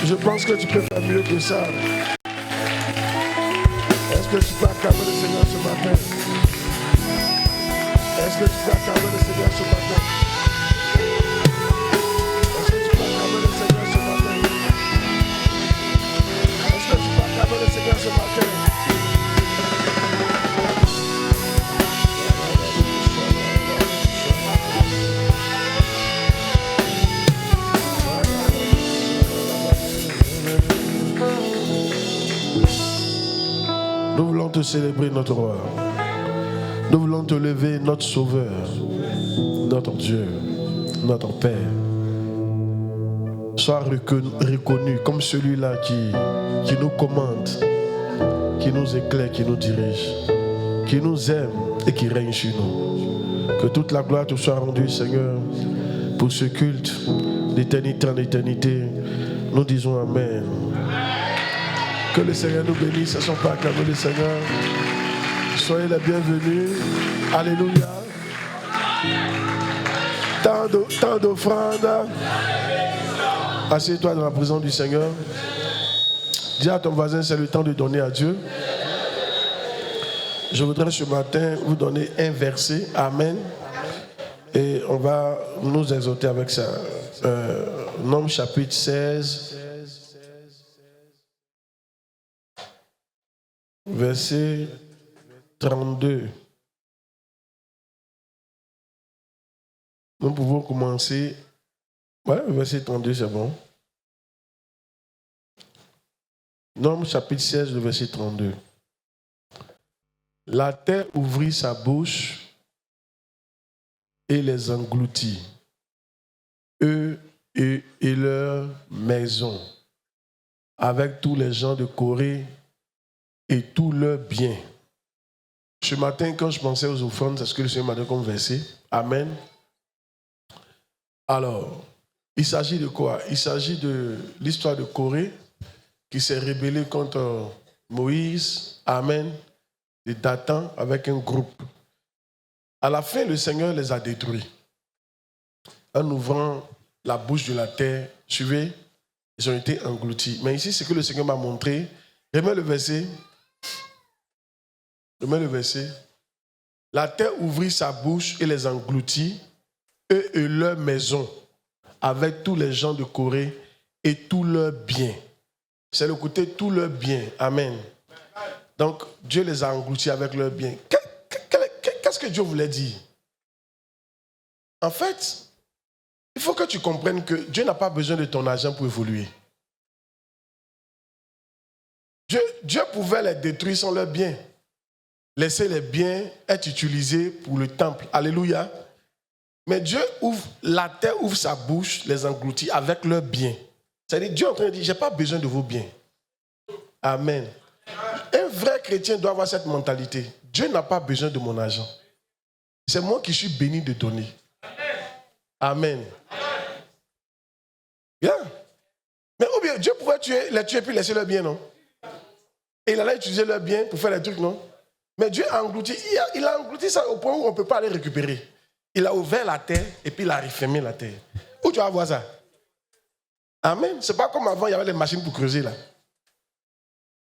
Je pense que tu peux faire mieux que ça. Est-ce que tu peux acclamer le Seigneur ce matin? Est-ce que tu peux acclamer le Seigneur ce matin? Est-ce que tu peux acclamer le Seigneur ce matin? Est-ce que tu peux acclamer le Seigneur ce matin? Nous voulons te célébrer, notre roi. Nous voulons te lever, notre sauveur, notre Dieu, notre Père. Sois reconnu comme celui-là qui nous commande, qui nous éclaire, qui nous dirige, qui nous aime et qui règne sur nous. Que toute la gloire te soit rendue, Seigneur, pour ce culte d'éternité en éternité. Nous disons Amen. Que le Seigneur nous bénisse. Ce ne sont pas acclamés le Seigneur. Soyez les bienvenus. Alléluia. Tant d'offrandes. Assieds-toi dans la présence du Seigneur. Dis à ton voisin, c'est le temps de donner à Dieu. Je voudrais ce matin vous donner un verset. Amen. Et on va nous exhorter avec ça. Nombres chapitre 16. Verset 32. Nous pouvons commencer. Ouais, verset 32, c'est bon. Nombres chapitre 16, le verset 32. La terre ouvrit sa bouche et les engloutit, eux et leurs maisons, avec tous les gens de Corée et tous leurs biens. Ce matin, quand je pensais aux offrandes, c'est ce que le Seigneur m'a donné comme verset. Amen. Alors, il s'agit de quoi? Il s'agit de l'histoire de Corée qui s'est rébellée contre Moïse. Amen. Et Dathan avec un groupe. À la fin, le Seigneur les a détruits. En ouvrant la bouche de la terre, suivez, ils ont été engloutis. Mais ici, ce que le Seigneur m'a montré, remets le verset. Remets le verset. La terre ouvrit sa bouche et les engloutit, eux et leurs maisons, avec tous les gens de Corée et tous leurs biens. C'est le côté tous leurs biens. Amen. Donc, Dieu les a engloutis avec leurs biens. Qu'est-ce que Dieu voulait dire? En fait, il faut que tu comprennes que Dieu n'a pas besoin de ton argent pour évoluer. Dieu pouvait les détruire sans leurs biens. Laisser les biens être utilisés pour le temple. Alléluia. Mais Dieu ouvre, la terre ouvre sa bouche, les engloutit avec leurs biens. C'est-à-dire, Dieu est en train de dire, je n'ai pas besoin de vos biens. Amen. Un vrai chrétien doit avoir cette mentalité. Dieu n'a pas besoin de mon argent. C'est moi qui suis béni de donner. Amen. Bien. Mais ou bien Dieu pouvait les tuer puis laisser leurs biens, non? Et il allait utiliser leurs biens pour faire des trucs, non? Mais Dieu a englouti. Il a englouti ça au point où on ne peut pas les récupérer. Il a ouvert la terre et puis il a refermé la terre. Où tu vas voir ça? Amen. C'est pas comme avant, il y avait les machines pour creuser là.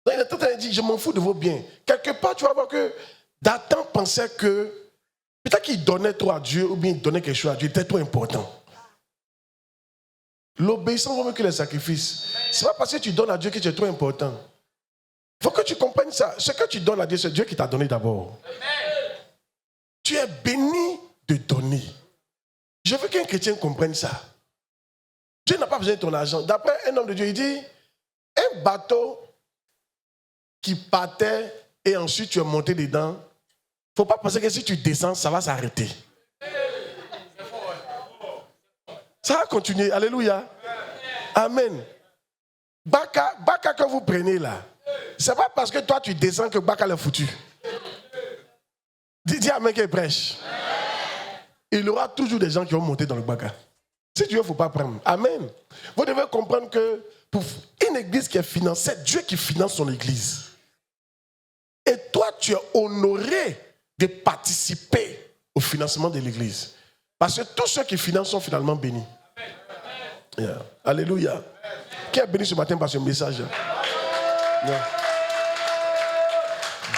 Donc il est en train de dire, je m'en fous de vos biens. Quelque part, tu vas voir que Dathan pensait que peut-être qu'il donnait trop à Dieu ou bien il donnait quelque chose à Dieu, il était trop important. L'obéissance vaut mieux que les sacrifices. Ce n'est pas parce que tu donnes à Dieu que tu es trop important. Il faut que tu comprennes ça. Ce que tu donnes à Dieu, c'est Dieu qui t'a donné d'abord. Amen. Tu es béni de donner. Je veux qu'un chrétien comprenne ça. Dieu n'a pas besoin de ton argent. D'après un homme de Dieu, il dit, un bateau qui partait et ensuite tu es monté dedans, il ne faut pas penser que si tu descends, ça va s'arrêter. Ça va continuer. Alléluia. Amen. Baka que vous prenez là, c'est pas parce que toi tu descends que Baka l'est foutu. Dis Amen qu'il prêche. Il y aura toujours des gens qui vont monter dans le Baka. Si Dieu, il ne faut pas prendre. Amen. Vous devez comprendre que pour une église qui est financée, c'est Dieu qui finance son église. Et toi, tu es honoré de participer au financement de l'église. Parce que tous ceux qui financent sont finalement bénis. Yeah. Alléluia. Quelqu'un est béni ce matin par ce message. Ouais.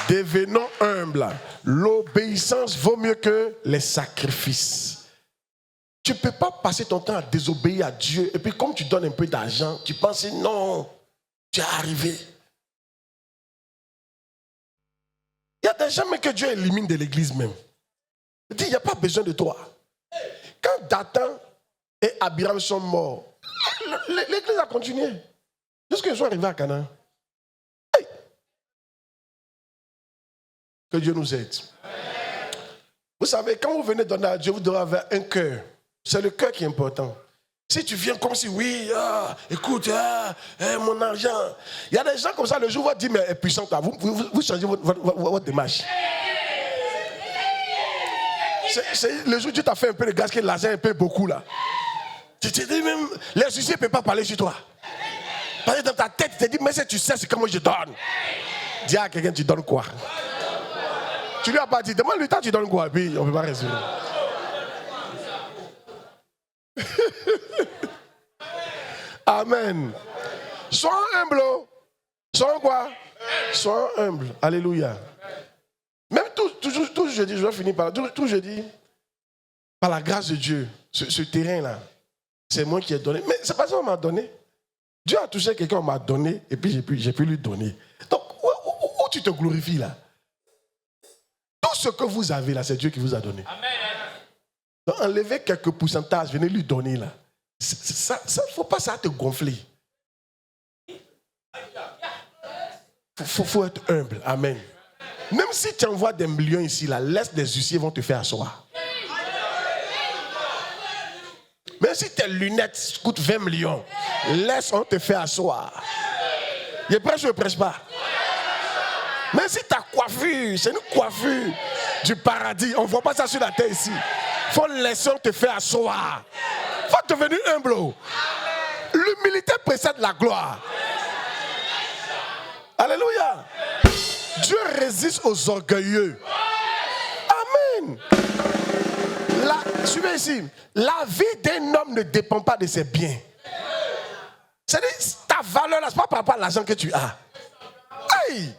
Devenons humbles. L'obéissance vaut mieux que les sacrifices. Tu ne peux pas passer ton temps à désobéir à Dieu et puis comme tu donnes un peu d'argent, tu penses non, tu es arrivé. Il y a des gens que Dieu élimine de l'église même. Il dit, il n'y a pas besoin de toi. Quand Dathan et Abiram sont morts, l'église a continué. Jusqu'à ce qu'ils soient arrivés à Canaan. Hey. Que Dieu nous aide. Vous savez, quand vous venez donner à Dieu, vous devez avoir un cœur. C'est le cœur qui est important. Si tu viens comme si, oui, écoute, mon argent. Il y a des gens comme ça, le jour où vous dites, mais est puissant, vous changez votre démarche. Le jour où tu t'as fait un peu de gaz, que l'argent est un peu beaucoup là. Tu te dis même, les soucis ne peuvent pas parler sur toi. Parce que dans ta tête, tu te dis, mais si tu sais, c'est comment je donne. Dis à quelqu'un, tu donnes quoi? Tu lui as pas dit, demande-lui, toi, tu donnes quoi? Et puis, on ne peut pas résoudre. Amen. Sois humble. Sois quoi? Sois humble. Alléluia. Même tout je dis, je vais finir par tout je dis, par la grâce de Dieu, ce terrain-là, c'est moi qui ai donné. Mais c'est pas ça qu'on m'a donné. Dieu a touché quelqu'un, on m'a donné, et puis j'ai pu lui donner. Donc, où tu te glorifies là? Tout ce que vous avez là, c'est Dieu qui vous a donné. Amen. Donc, enlevez quelques pourcentages, venez lui donner là. Ça, faut pas ça te gonfler. Faut être humble. Amen. Même si tu envoies des millions ici, là, laisse des huissiers vont te faire asseoir. Même si tes lunettes coûtent 20 millions, laisse on te faire asseoir. Je prêche ou je ne prêche pas? Même si ta coiffure, c'est une coiffure du paradis, on ne voit pas ça sur la terre ici. Il faut laisser on te faire asseoir. Il faut devenir humble. L'humilité précède la gloire. Alléluia. Dieu résiste aux orgueilleux. Amen. Suivez ici. La vie d'un homme ne dépend pas de ses biens. C'est-à-dire, ta valeur, là, ce n'est pas par rapport à l'argent que tu as. Hey!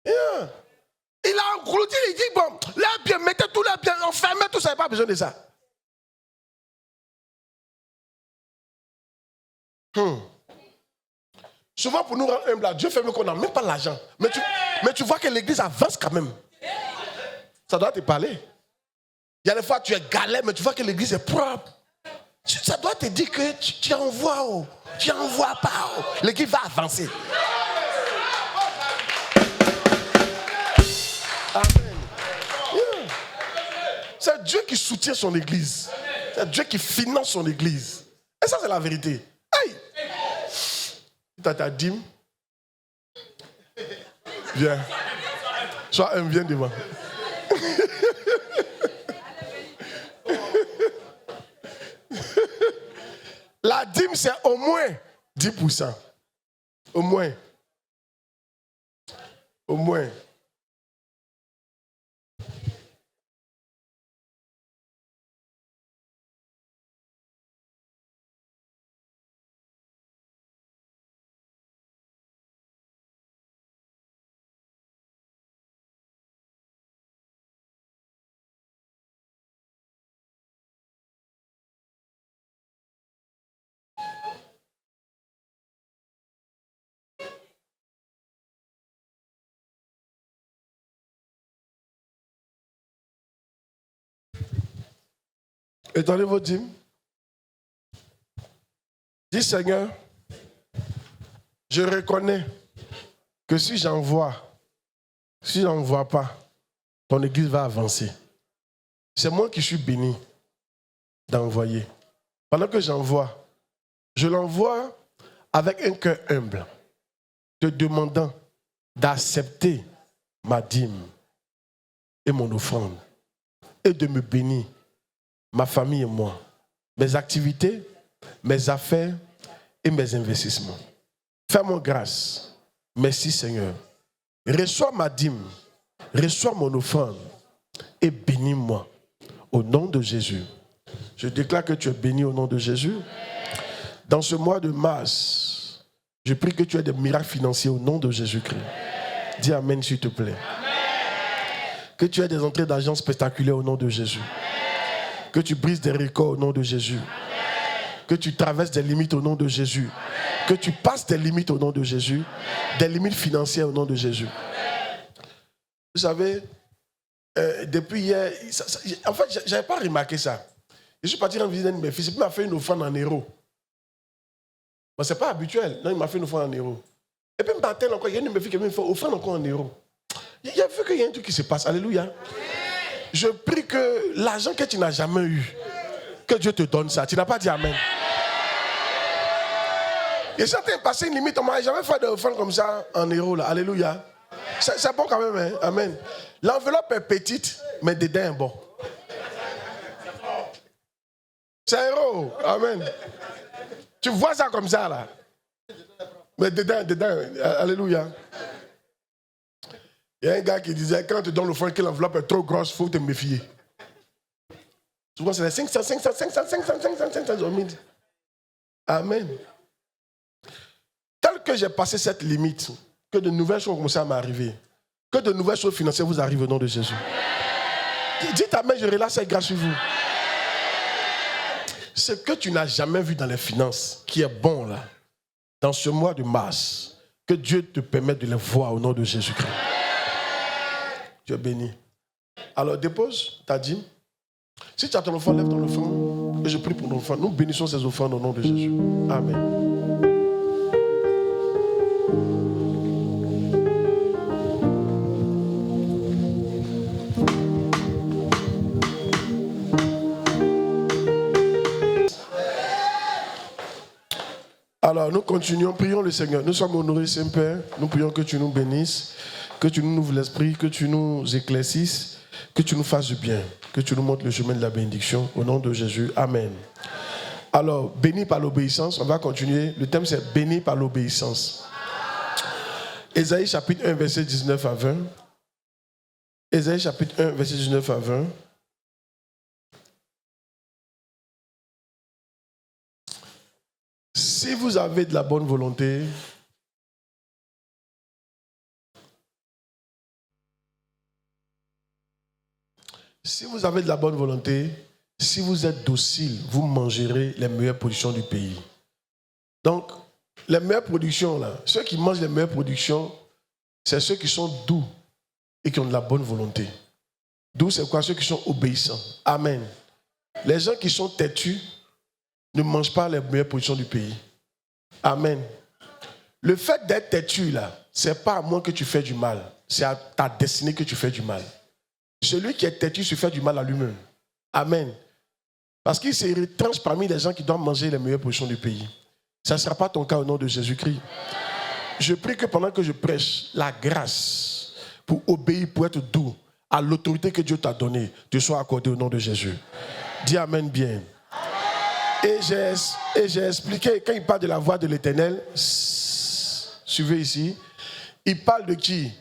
Yeah. Il a englouti, il dit, bon, les biens, mettez tous les biens, enfermez tout ça, il n'y a pas besoin de ça. Souvent, pour nous rendre humbles, Dieu fait mieux qu'on n'a même pas l'argent. Mais tu vois que l'église avance quand même. Ça doit te parler. Il y a des fois, tu es galère, mais tu vois que l'église est propre. Ça doit te dire que tu envoies. Tu n'envoies pas. L'église va avancer. Amen. Yeah. C'est Dieu qui soutient son église. C'est Dieu qui finance son église. Et ça, c'est la vérité. Hey! Tu as ta dîme. Viens. Sois un, viens devant. La dîme, c'est au moins 10%. Au moins. Au moins. Étendez vos dîmes. Dis Seigneur, je reconnais que si j'envoie pas, ton église va avancer. C'est moi qui suis béni d'envoyer. Pendant que j'envoie, je l'envoie avec un cœur humble, te demandant d'accepter ma dîme et mon offrande et de me bénir, ma famille et moi, mes activités, mes affaires et mes investissements. Fais-moi grâce. Merci Seigneur. Reçois ma dîme, reçois mon offrande et bénis-moi. Au nom de Jésus. Je déclare que tu es béni au nom de Jésus. Dans ce mois de mars, je prie que tu aies des miracles financiers au nom de Jésus-Christ. Dis Amen s'il te plaît. Que tu aies des entrées d'argent spectaculaires au nom de Jésus. Que tu brises des records au nom de Jésus. Que tu traverses des limites au nom de Jésus. Que tu passes des limites au nom de Jésus. Des limites financières au nom de Jésus. Vous savez, depuis hier, en fait, je n'avais pas remarqué ça. Je suis parti en visite d'un de mes fils, et puis il m'a fait une offrande en euros. Bon, ce n'est pas habituel. Non, il m'a fait une offrande en euros. Et puis, matin encore, il y a une de mes filles qui m'a fait une offrande encore en euros. Il a vu qu'il y a un truc qui se passe. Alléluia. Je prie que l'argent que tu n'as jamais eu, que Dieu te donne ça. Tu n'as pas dit Amen. Et certains passé une limite, on m'a jamais fait d'offrande comme ça en euros. Là. Alléluia. C'est bon quand même. Hein? Amen. L'enveloppe est petite, mais dedans est bon. C'est un héros. Amen. Tu vois ça comme ça là. Mais dedans, alléluia. Il y a un gars qui disait, quand tu donnes l'offrande que l'enveloppe est trop grosse, il faut te méfier. Souvent, c'est les 500. Amen. Tel que j'ai passé cette limite, que de nouvelles choses ont commencé à m'arriver, que de nouvelles choses financières vous arrivent au nom de Jésus. Dites Amen, je relâche cette grâce sur vous. Ce que tu n'as jamais vu dans les finances, qui est bon là, dans ce mois de mars, que Dieu te permette de les voir au nom de Jésus-Christ. Tu es béni. Alors dépose ta dîme. Si tu as ton enfant, lève ton enfant. Et je prie pour ton enfant. Nous bénissons ces offrandes au nom de Jésus. Amen. Alors nous continuons, prions le Seigneur. Nous sommes honorés, Saint-Père. Nous prions que tu nous bénisses, que tu nous ouvres l'esprit, que tu nous éclaircisses, que tu nous fasses du bien, que tu nous montres le chemin de la bénédiction. Au nom de Jésus, Amen. Alors, béni par l'obéissance, on va continuer. Le thème c'est béni par l'obéissance. Ésaïe chapitre 1, verset 19 à 20. Ésaïe chapitre 1, verset 19 à 20. Si vous avez de la bonne volonté, si vous êtes docile, vous mangerez les meilleures productions du pays. Donc, les meilleures productions, là, ceux qui mangent les meilleures productions, c'est ceux qui sont doux et qui ont de la bonne volonté. Doux, c'est quoi? Ceux qui sont obéissants. Amen. Les gens qui sont têtus ne mangent pas les meilleures productions du pays. Amen. Le fait d'être têtu, là, ce n'est pas à moi que tu fais du mal. C'est à ta destinée que tu fais du mal. Celui qui est têtu se fait du mal à lui-même. Amen. Parce qu'il se retranche parmi les gens qui doivent manger les meilleures portions du pays. Ça ne sera pas ton cas au nom de Jésus-Christ. Je prie que pendant que je prêche, la grâce pour obéir, pour être doux à l'autorité que Dieu t'a donnée, te soit accordée au nom de Jésus. Dis Amen bien. Et j'ai expliqué, quand il parle de la voix de l'Éternel, suivez ici, il parle de qui?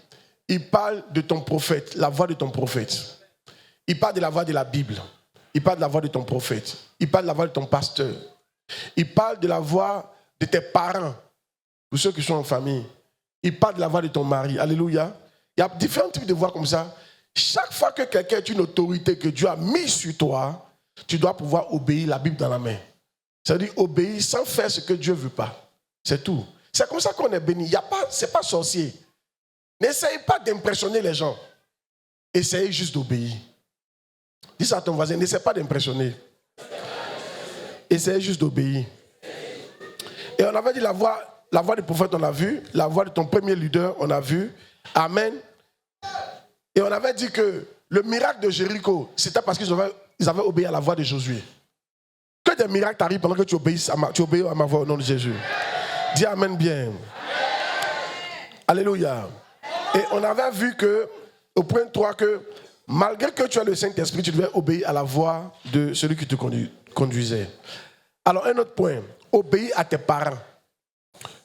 Il parle de ton prophète, la voix de ton prophète. Il parle de la voix de la Bible. Il parle de la voix de ton prophète. Il parle de la voix de ton pasteur. Il parle de la voix de tes parents, pour ceux qui sont en famille. Il parle de la voix de ton mari. Alléluia. Il y a différents types de voix comme ça. Chaque fois que quelqu'un est une autorité que Dieu a mise sur toi, tu dois pouvoir obéir la Bible dans la main. C'est-à-dire obéir sans faire ce que Dieu ne veut pas. C'est tout. C'est comme ça qu'on est béni. Ce n'est pas sorcier. N'essayez pas d'impressionner les gens. Essayez juste d'obéir. Dis ça à ton voisin, n'essaie pas d'impressionner. Essayez juste d'obéir. Et on avait dit la voix du prophète, on a vu. La voix de ton premier leader, on a vu. Amen. Et on avait dit que le miracle de Jéricho, c'était parce qu'ils avaient obéi à la voix de Josué. Que des miracles t'arrivent pendant que tu obéis à ma voix au nom de Jésus. Dis Amen bien. Alléluia. Et on avait vu que, au point 3, que malgré que tu as le Saint-Esprit, tu devais obéir à la voix de celui qui te conduisait. Alors, un autre point. Obéis à tes parents.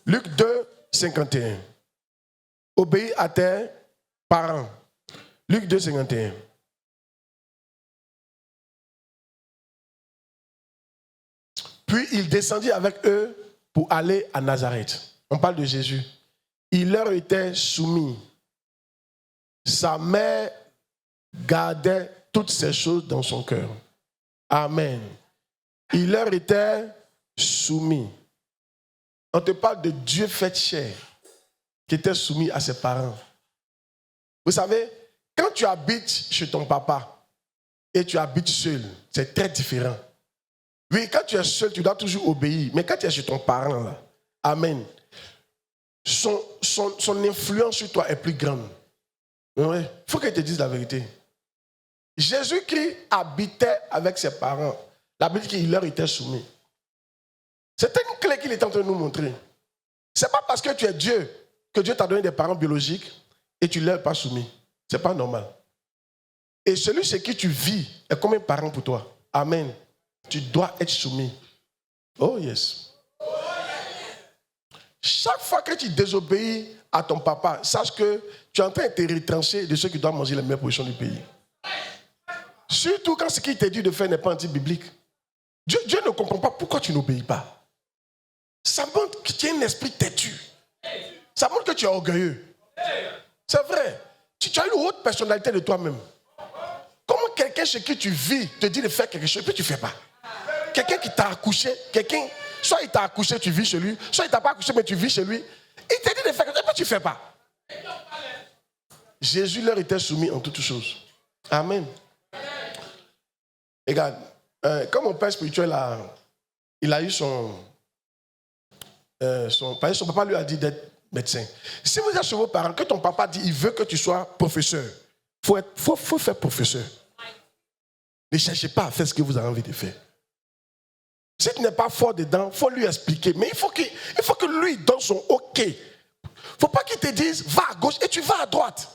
Luc 2, 51. Obéis à tes parents. Luc 2, 51. Puis il descendit avec eux pour aller à Nazareth. On parle de Jésus. Il leur était soumis. Sa mère gardait toutes ces choses dans son cœur. Amen. Il leur était soumis. On te parle de Dieu fait chair qui était soumis à ses parents. Vous savez, quand tu habites chez ton papa et tu habites seul, c'est très différent. Oui, quand tu es seul, tu dois toujours obéir. Mais quand tu es chez ton parent, là, amen, son influence sur toi est plus grande. Il faut qu'il te dise la vérité. Jésus-Christ habitait avec ses parents. La Bible dit qu'il leur était soumis. C'était une clé qu'il est en train de nous montrer. Ce n'est pas parce que tu es Dieu que Dieu t'a donné des parents biologiques et tu ne leur es pas soumis. Ce n'est pas normal. Et celui chez qui tu vis est comme un parent pour toi. Amen. Tu dois être soumis. Oh yes. Chaque fois que tu désobéis à ton papa, sache que tu es en train de te retrancher de ceux qui doivent manger les meilleures positions du pays. Surtout quand ce qu'il te dit de faire n'est pas anti-biblique. Dieu ne comprend pas pourquoi tu n'obéis pas. Ça montre que tu as un esprit têtu. Ça montre que tu es orgueilleux. C'est vrai. Tu as une haute personnalité de toi-même. Comment quelqu'un chez qui tu vis te dit de faire quelque chose et puis tu ne fais pas? Quelqu'un qui t'a accouché, soit il t'a accouché, tu vis chez lui, soit il ne t'a pas accouché, mais tu vis chez lui. Il te dit de faire quelque chose et puis tu ne fais pas. Jésus leur était soumis en toutes choses. Amen. Regarde, comme mon père spirituel il a eu son papa lui a dit d'être médecin. Si vous êtes chez vos parents, que ton papa dit il veut que tu sois professeur, il faut faire professeur. Ne cherchez pas à faire ce que vous avez envie de faire. Si tu n'es pas fort dedans, il faut lui expliquer. Mais il faut que lui donne son OK. Il ne faut pas qu'il te dise va à gauche et tu vas à droite.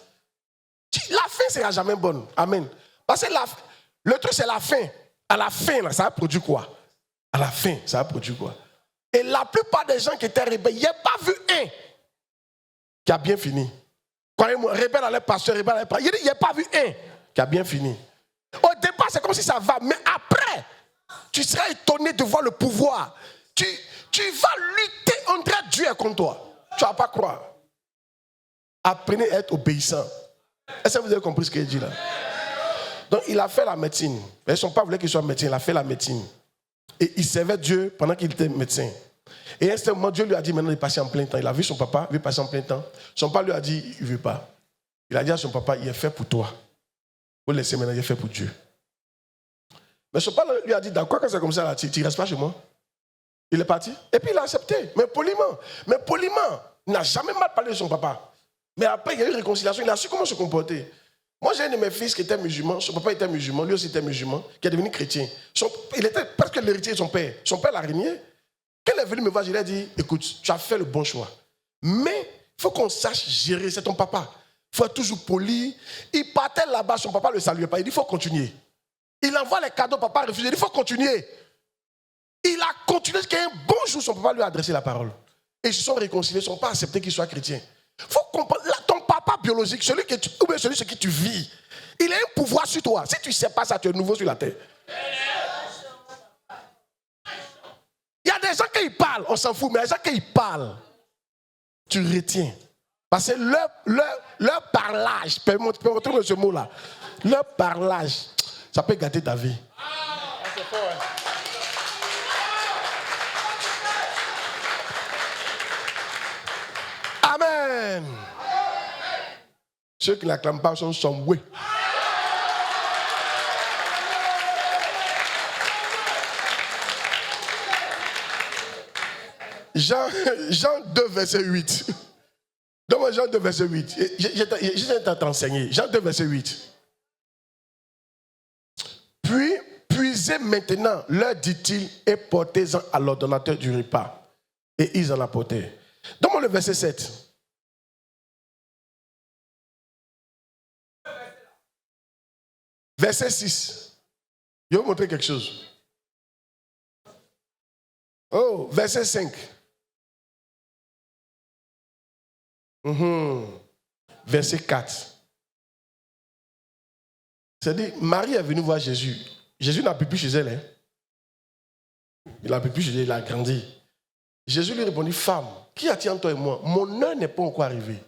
La fin ne sera jamais bonne. Amen. Parce que le truc, c'est la fin. À la fin, là, ça a produit quoi? À la fin, ça a produit quoi? Et la plupart des gens qui étaient rebelles, il n'y a pas vu un qui a bien fini. Croyez-moi, rebelle à leur pasteur, rebelle à leur pasteur. Il n'y a pas vu un qui a bien fini. Au départ, c'est comme si ça va. Mais après, tu seras étonné de voir le pouvoir. Tu vas lutter, on dirait Dieu est contre toi. Tu ne vas pas croire. Apprenez à être obéissant. Est-ce que vous avez compris ce qu'il dit là? Donc, il a fait la médecine. Mais son père voulait qu'il soit médecin. Il a fait la médecine. Et il servait Dieu pendant qu'il était médecin. Et à un certain moment, Dieu lui a dit maintenant de passer en plein temps. Il a vu son papa, il veut passer en plein temps. Son père lui a dit, il ne veut pas. Il a dit à son papa, il est fait pour toi. Vous laissez maintenant, il est fait pour Dieu. Mais son père lui a dit, d'accord, quand c'est comme ça, là, tu ne restes pas chez moi. Il est parti. Et puis il a accepté, mais poliment. Il n'a jamais mal parlé de son papa. Mais après, il y a eu une réconciliation, il a su comment se comporter. Moi, j'ai un de mes fils qui était musulman, son papa était musulman, lui aussi était musulman, qui est devenu chrétien. Il était presque l'héritier de son père. Son père l'a régné. Quand il est venu me voir, je lui ai dit, écoute, tu as fait le bon choix. Mais il faut qu'on sache gérer, c'est ton papa. Il faut être toujours poli. Il partait là-bas, son papa ne le saluait pas. Il dit, il faut continuer. Il envoie les cadeaux, papa a refusé. Il dit, il faut continuer. Il a continué jusqu'à un bon jour, son papa lui a adressé la parole. Et ils se sont réconciliés, ils ne sont pas acceptés qu'il soit chrétien. Il faut comprendre, là, ton papa biologique, celui sur qui tu vis, il a un pouvoir sur toi. Si tu ne sais pas ça, tu es nouveau sur la terre. Il y a des gens qui parlent, on s'en fout, mais il y a des gens qui parlent, tu retiens. Parce que leur parlage, permettez-moi ce mot-là, leur parlage, ça peut gâter ta vie. C'est fort, hein? Amen. Ceux qui n'acclament pas sont sombrés. Jean 2, verset 8. Donne-moi Jean 2, verset 8. J'étais à t'enseigner. Jean 2, verset 8. Puis, puisez maintenant, leur dit-il, et portez-en à l'ordonnateur du repas. Et ils en apportèrent. Donne-moi le verset 7. Verset 6. Je vais vous montrer quelque chose. Oh, verset 5. Verset 4. C'est-à-dire, Marie est venue voir Jésus. Jésus n'a pu plus chez elle. Hein? Il n'a plus jeûner, il a grandi. Jésus lui répondit, femme, qui attire toi et moi? Mon heure n'est pas encore arrivée.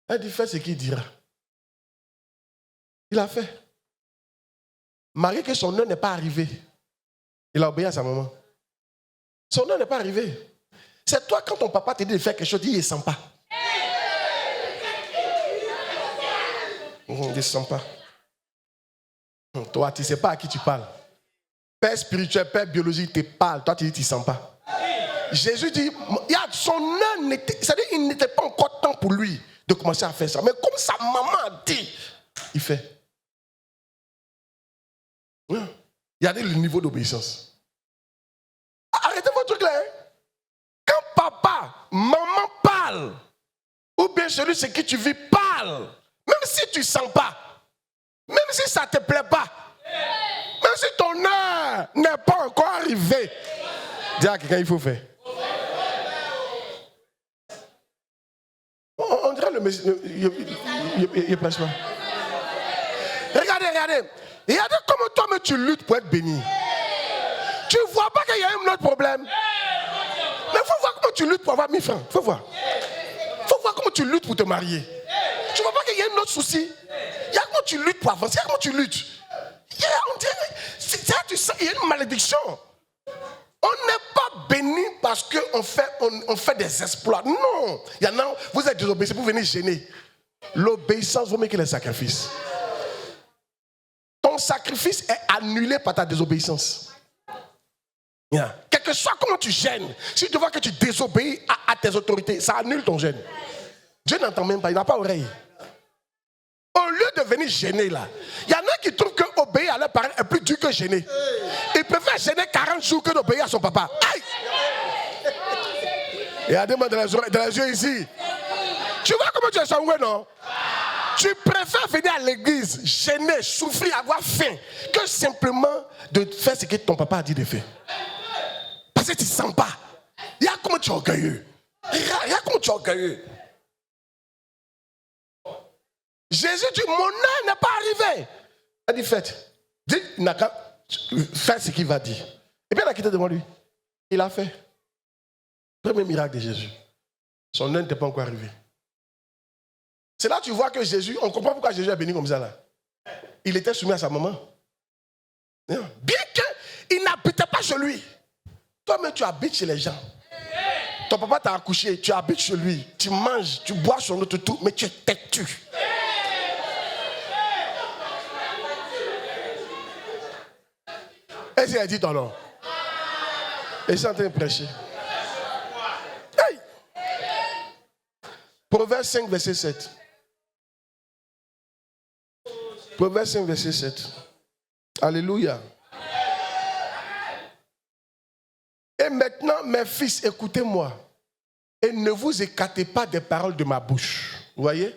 Elle dit, fais ce qu'il dira. Il a fait. Malgré que son heure n'est pas arrivée, il a obéi à sa maman. Son heure n'est pas arrivée. C'est toi, quand ton papa te dit de faire quelque chose, il ne sent pas. Il ne sent pas. Toi, tu ne sais pas à qui tu parles. Père spirituel, père biologique te parle. Toi, tu dis, tu ne sens pas. Jésus dit, son heure c'est-à-dire il n'était pas encore temps pour lui de commencer à faire ça. Mais comme sa maman a dit, il fait. Regardez le niveau d'obéissance. Arrêtez votre truc là. Quand papa, maman parle, ou bien celui c'est qui tu vis parle, même si tu ne sens pas, même si ça ne te plaît pas, même si ton heure n'est pas encore arrivée, dis à quelqu'un il faut faire. On dirait le Messie. Il prêche pas. Regardez. Regardez comment toi-même tu luttes pour être béni. Tu ne vois pas qu'il y a un autre problème. Mais il faut voir comment tu luttes pour avoir 1000 francs. Il faut voir. Il faut voir comment tu luttes pour te marier. Tu ne vois pas qu'il y a un autre souci. Il y a comment tu luttes pour avancer. Il y a comment tu luttes. Il y a une malédiction. On n'est pas béni parce qu'on fait des exploits. Non. Il y en a, vous êtes désobéissés pour venir gêner. L'obéissance vaut mieux que les sacrifices. Ton sacrifice est annulé par ta désobéissance. Yeah. Quel que soit comment tu gênes, si tu vois que tu désobéis à tes autorités, ça annule ton gêne. Dieu n'entend même pas, il n'a pas oreille. Au lieu de venir gêner là, il y en a qui trouvent que obéir à leurs parents est plus dur que gêner. Ils préfèrent gêner 40 jours que d'obéir à son papa. Aïe! Regardez-moi dans les yeux ici. Tu vois comment tu es sanguin, non? Tu préfères venir à l'église, gêner, souffrir, avoir faim, que simplement de faire ce que ton papa a dit de faire. Parce que tu ne sens pas. Regarde comment tu es orgueilleux. Regarde comment tu es orgueilleux. Jésus dit, mon heure n'est pas arrivée. Il a dit, faites. Dit, il n'a qu'à faire ce qu'il va dire. Et puis il a quitté devant lui. Il a fait. Premier miracle de Jésus. Son heure n'était pas encore arrivée. C'est là que tu vois que Jésus, on comprend pourquoi Jésus est béni comme ça là. Il était soumis à sa maman. Bien qu'il n'habitait pas chez lui. Toi-même tu habites chez les gens. Ton papa t'a accouché, tu habites chez lui. Tu manges, tu bois son eau, tout, mais tu es têtu. Est-ce qu'il a dit ton nom? Et il est en train de prêcher. Hey! Proverbe 5, verset 7. Proverbe 5, verset 7. Alléluia. Et maintenant, mes fils, écoutez-moi. Et ne vous écartez pas des paroles de ma bouche. Vous voyez?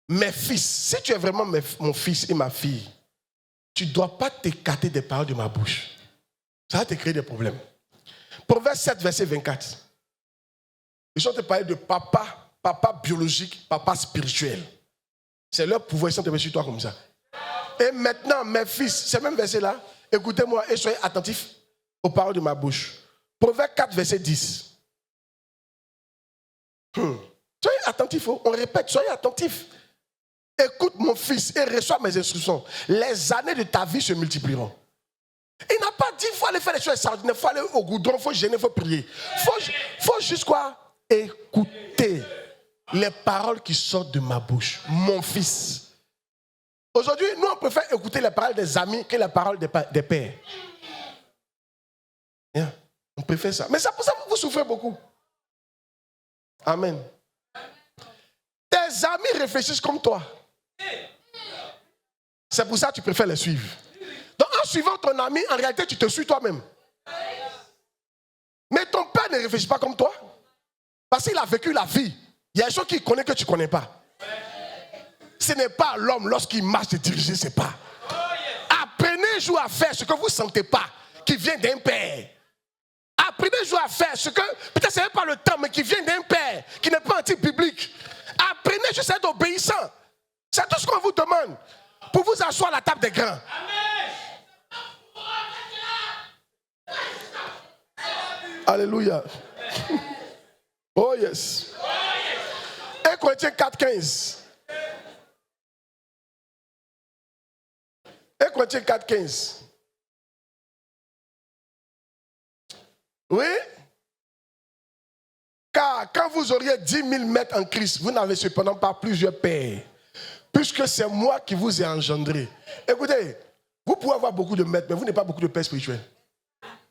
Mes fils, si tu es vraiment mon fils et ma fille, tu ne dois pas t'écarter des paroles de ma bouche. Ça va te créer des problèmes. Proverbe 7, verset 24. Ils sont en train de parler de papa biologique, papa spirituel. C'est leur pouvoir, ils sont tombés sur toi comme ça. Et maintenant, mes fils, c'est le même verset-là, écoutez-moi et soyez attentifs aux paroles de ma bouche. Proverbe 4, verset 10. Soyez attentifs, on répète, soyez attentifs. Écoute mon fils et reçois mes instructions. Les années de ta vie se multiplieront. Il n'a pas dit qu'il faut aller faire des choses extraordinaires, il faut aller au goudron, il faut gêner, il faut prier. Il faut juste quoi? Écouter les paroles qui sortent de ma bouche. Mon fils. Aujourd'hui, nous, on préfère écouter les paroles des amis que les paroles des pères. Yeah. On préfère ça. Mais c'est pour ça que vous souffrez beaucoup. Amen. Tes amis réfléchissent comme toi. C'est pour ça que tu préfères les suivre. Donc, en suivant ton ami, en réalité, tu te suis toi-même. Mais ton père ne réfléchit pas comme toi. Parce qu'il a vécu la vie. Il y a des choses qu'il connaît que tu ne connais pas. Ce n'est pas à l'homme, lorsqu'il marche, de diriger ses pas. Apprenez un jour à faire ce que vous ne sentez pas, qui vient d'un père. Apprenez un jour à faire ce que, peut-être ce n'est pas le temps, mais qui vient d'un père, qui n'est pas un type biblique. Apprenez juste à être obéissant. C'est tout ce qu'on vous demande. Pour vous asseoir à la table des grands. Alléluia. Oh yes. 1 Corinthiens 4,15. 1 Corinthiens 4,15. Oui. Car quand vous auriez 10 000 maîtres en Christ, vous n'avez cependant pas plusieurs pères, puisque c'est moi qui vous ai engendré. Écoutez, vous pouvez avoir beaucoup de maîtres, mais vous n'avez pas beaucoup de pères spirituels.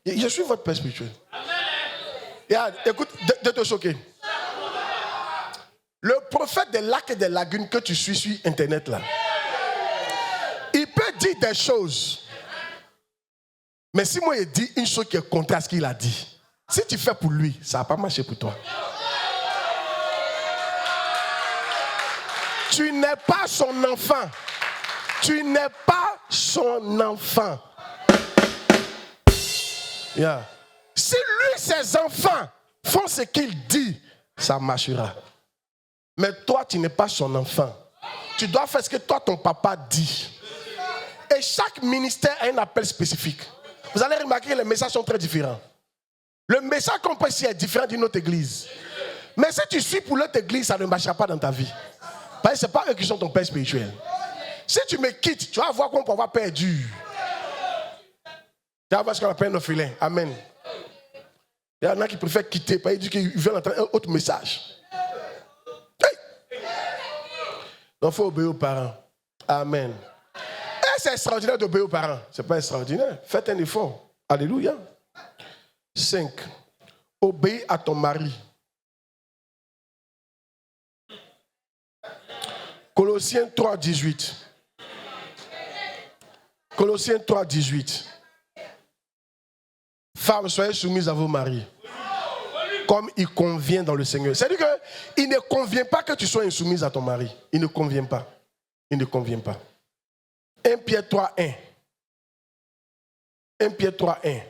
Je suis votre père spirituel. Regarde, écoute, de te choquer. Le prophète des lacs et des lagunes que tu suis sur Internet là, il peut dire des choses. Mais si moi, il dit une chose qui est contraire à ce qu'il a dit, si tu fais pour lui, ça ne va pas marcher pour toi. Tu n'es pas son enfant. Tu n'es pas son enfant. Yeah. Si lui, ses enfants font ce qu'il dit, ça marchera. Mais toi, tu n'es pas son enfant. Tu dois faire ce que toi, ton papa dit. Et chaque ministère a un appel spécifique. Vous allez remarquer que les messages sont très différents. Le message qu'on peut ici est différent d'une autre église. Mais si tu suis pour l'autre église, ça ne marchera pas dans ta vie. Parce que ce n'est pas eux qui sont ton père spirituel. Si tu me quittes, tu vas voir qu'on peut avoir perdu. Tu vas voir ce qu'on appelle un orphelin. Amen. Il y en a qui préfèrent quitter parce qu'ils veulent entendre un autre message. Hey! Donc il faut obéir aux parents. Amen. Et c'est extraordinaire d'obéir aux parents. Ce n'est pas extraordinaire. Faites un effort. Alléluia. 5. Obéis à ton mari. Colossiens 3, 18. Colossiens 3, 18. Femmes, soyez soumises à vos maris, comme il convient dans le Seigneur. C'est-à-dire qu'il ne convient pas que tu sois insoumise à ton mari. Il ne convient pas. Il ne convient pas. 1 Pierre 3, 1. 1 Pierre 3, 1.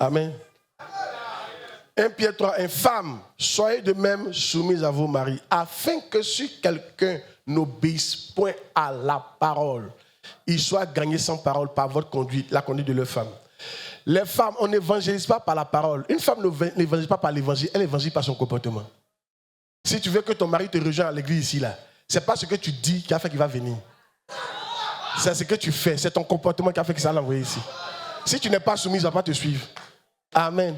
Amen. 1 Pierre 3, 1. Femmes, soyez de même soumises à vos maris, afin que si quelqu'un n'obéisse point à la parole, il soit gagné sans parole par votre conduite, la conduite de leur femme. Les femmes, on n'évangélise pas par la parole. Une femme n'évangélise pas par l'évangile, elle évangélise par son comportement. Si tu veux que ton mari te rejoigne à l'église ici, là, c'est pas ce que tu dis qui a fait qu'il va venir. C'est ce que tu fais, c'est ton comportement qui a fait qu'il s'est envoyé ici. Si tu n'es pas soumise, il ne va pas te suivre. Amen.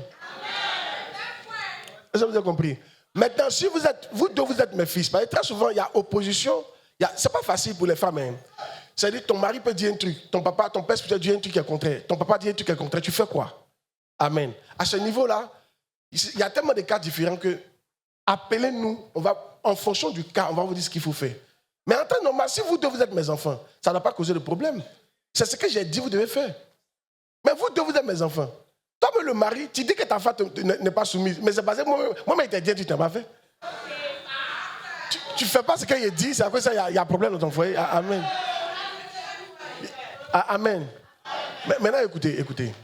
Est-ce que vous avez compris? Maintenant, si vous deux, vous êtes mes fils, parce que très souvent, il y a opposition. C'est pas facile pour les femmes. Hein. C'est-à-dire, ton mari peut dire un truc, ton père peut dire un truc qui est contraire, ton papa dit un truc qui est contraire, tu fais quoi? Amen. À ce niveau-là, il y a tellement de cas différents que appelez-nous, en fonction du cas, on va vous dire ce qu'il faut faire. Mais en temps normal, si vous deux, vous êtes mes enfants, ça n'a pas causé de problème. C'est ce que j'ai dit, vous devez faire. Mais vous deux, vous êtes mes enfants. Toi, le mari, tu dis que ta femme n'est pas soumise, mais c'est parce que moi, il t'a dit, tu t'en pas fait. Tu ne fais pas ce qu'il dit, c'est à cause de ça, il y a un problème dans ton foyer. Amen. Amen. Maintenant, écoutez.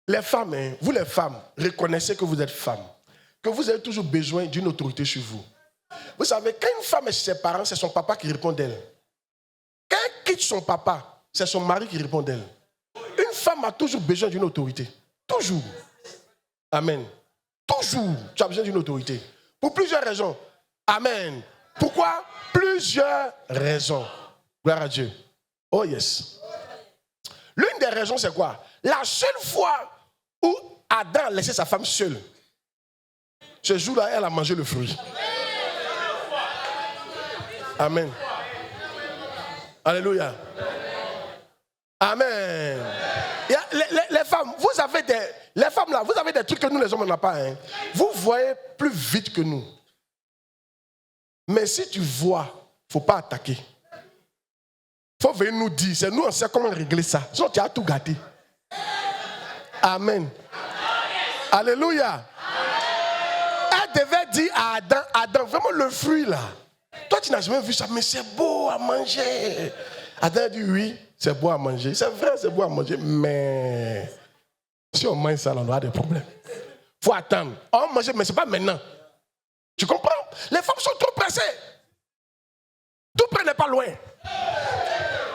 Les femmes, hein, vous les femmes, reconnaissez que vous êtes femmes, que vous avez toujours besoin d'une autorité sur vous. Vous savez, quand une femme est chez ses parents, c'est son papa qui répond d'elle. Quand elle quitte son papa, c'est son mari qui répond d'elle. Une femme a toujours besoin d'une autorité. Toujours. Amen. Toujours, tu as besoin d'une autorité. Pour plusieurs raisons. Amen. Pourquoi? Plusieurs raisons. Gloire à Dieu. Oh yes. L'une des raisons, c'est quoi? La seule fois où Adam a laissé sa femme seule, ce jour-là, elle a mangé le fruit. Amen. Alléluia. Amen. Les femmes, vous avez des trucs que nous les hommes n'avons pas. Hein. Vous voyez plus vite que nous. Mais si tu vois, il ne faut pas attaquer. Il faut venir nous dire, c'est nous on sait comment régler ça. Sinon tu as tout gâté. Amen. Alléluia. Elle devait dire à Adam, vraiment le fruit là. Toi tu n'as jamais vu ça, mais c'est beau à manger. Adam dit oui, c'est beau à manger. C'est vrai, c'est beau à manger, mais si on mange ça, on aura des problèmes. Il faut attendre. On mange, mais ce n'est pas maintenant. Tu comprends? Les femmes sont trop pressées. Tout près n'est pas loin.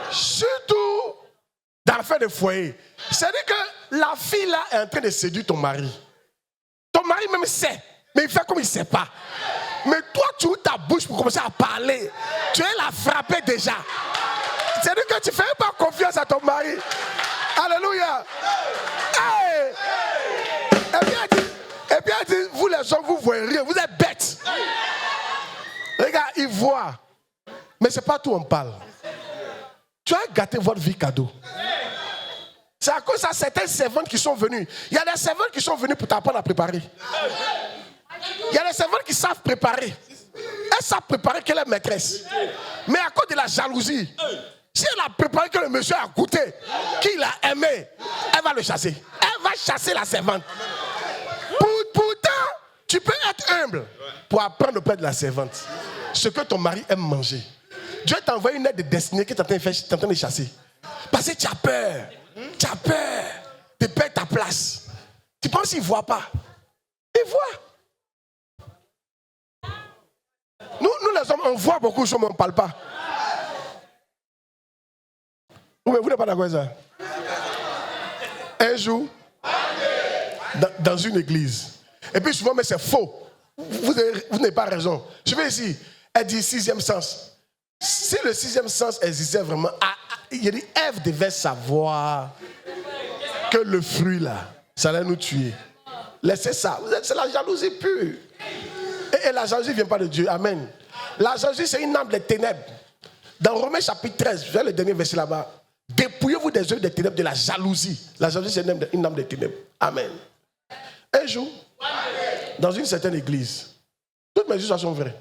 Surtout dans affaires de foyer. C'est-à-dire que la fille là est en train de séduire ton mari. Ton mari même sait, mais il fait comme il ne sait pas. Mais toi, tu ouvres ta bouche pour commencer à parler. Tu es la frappée déjà. C'est-à-dire que tu ne fais pas confiance à ton mari. Alléluia. Hey. Et puis elle dit, vous les hommes, vous ne voyez rien, vous êtes bêtes. Regarde, ils voient. Mais ce n'est pas tout, on parle. Tu as gâté votre vie cadeau. C'est à cause de certaines servantes qui sont venues. Il y a des servantes qui sont venues pour t'apprendre à préparer. Il y a des servantes qui savent préparer. Elles savent préparer qu'elle est maîtresse. Mais à cause de la jalousie, si elle a préparé que le monsieur a goûté, qu'il a aimé, elle va le chasser. Elle va chasser la servante. Pourtant, tu peux être humble pour apprendre auprès de la servante ce que ton mari aime manger. Dieu t'a envoyé une aide de destinée que tu es en train de chasser. Parce que tu as peur. Tu as peur de perdre ta place. Tu penses qu'il ne voit pas? Il voit. Nous les hommes, on voit beaucoup de choses, mais on ne parle pas. Vous n'êtes pas d'accord avec ça? Un jour, dans une église. Et puis souvent, mais c'est faux. Vous n'avez pas raison. Je vais ici. Elle dit sixième sens. Si le sixième sens existait vraiment, il dit Ève devait savoir que le fruit là, ça allait nous tuer. Laissez ça. C'est la jalousie pure. Et la jalousie ne vient pas de Dieu. Amen. La jalousie, c'est une âme des ténèbres. Dans Romains chapitre 13, je vais le dernier verset là-bas. Dépouillez-vous des œuvres des ténèbres de la jalousie. La jalousie, c'est une âme des ténèbres. Amen. Un jour, dans une certaine église, toutes mes histoires sont vraies.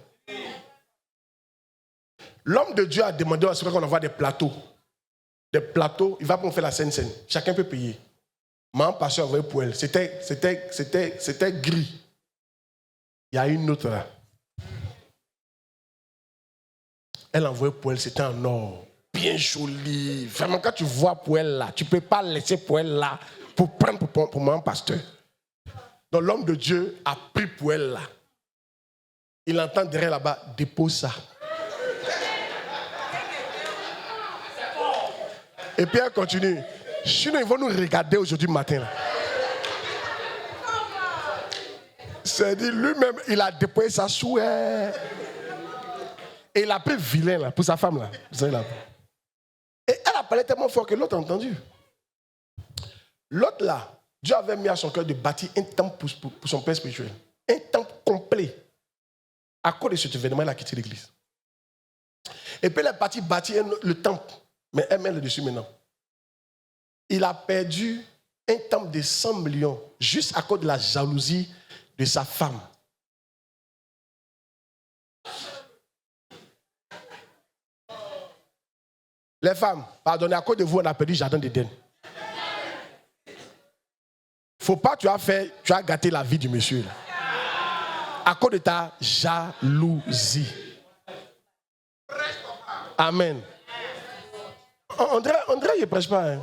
L'homme de Dieu a demandé à ce qu'on envoie des plateaux. Des plateaux, il va pour faire la scène. Chacun peut payer. Mon pasteur a envoyé pour elle. C'était gris. Il y a une autre là. Elle a envoyé pour elle, c'était en or. Bien joli. Vraiment, quand tu vois pour elle là, tu ne peux pas laisser pour elle là pour prendre pour mon pasteur. Donc l'homme de Dieu a pris pour elle là. Il entend derrière là-bas, dépose ça. Et puis elle continue. Sinon, ils vont nous regarder aujourd'hui matin. Là. C'est-à-dire, lui-même, il a déposé sa souhait. Et il a pris vilain là, pour sa femme là. Vous savez, là. Et elle a parlé tellement fort que l'autre a entendu. L'autre là, Dieu avait mis à son cœur de bâtir un temple pour son père spirituel. Un temple complet. À cause de cet événement, il a quitté l'église. Et puis elle est partie bâtir le temple. Mais elle met le dessus maintenant. Il a perdu un temple de 100 millions juste à cause de la jalousie de sa femme. Les femmes, pardonnez, à cause de vous, on a perdu le jardin d'Éden. Faut pas, tu as gâté la vie du monsieur. Là. À cause de ta jalousie. Amen. André, il ne prêche pas. Hein?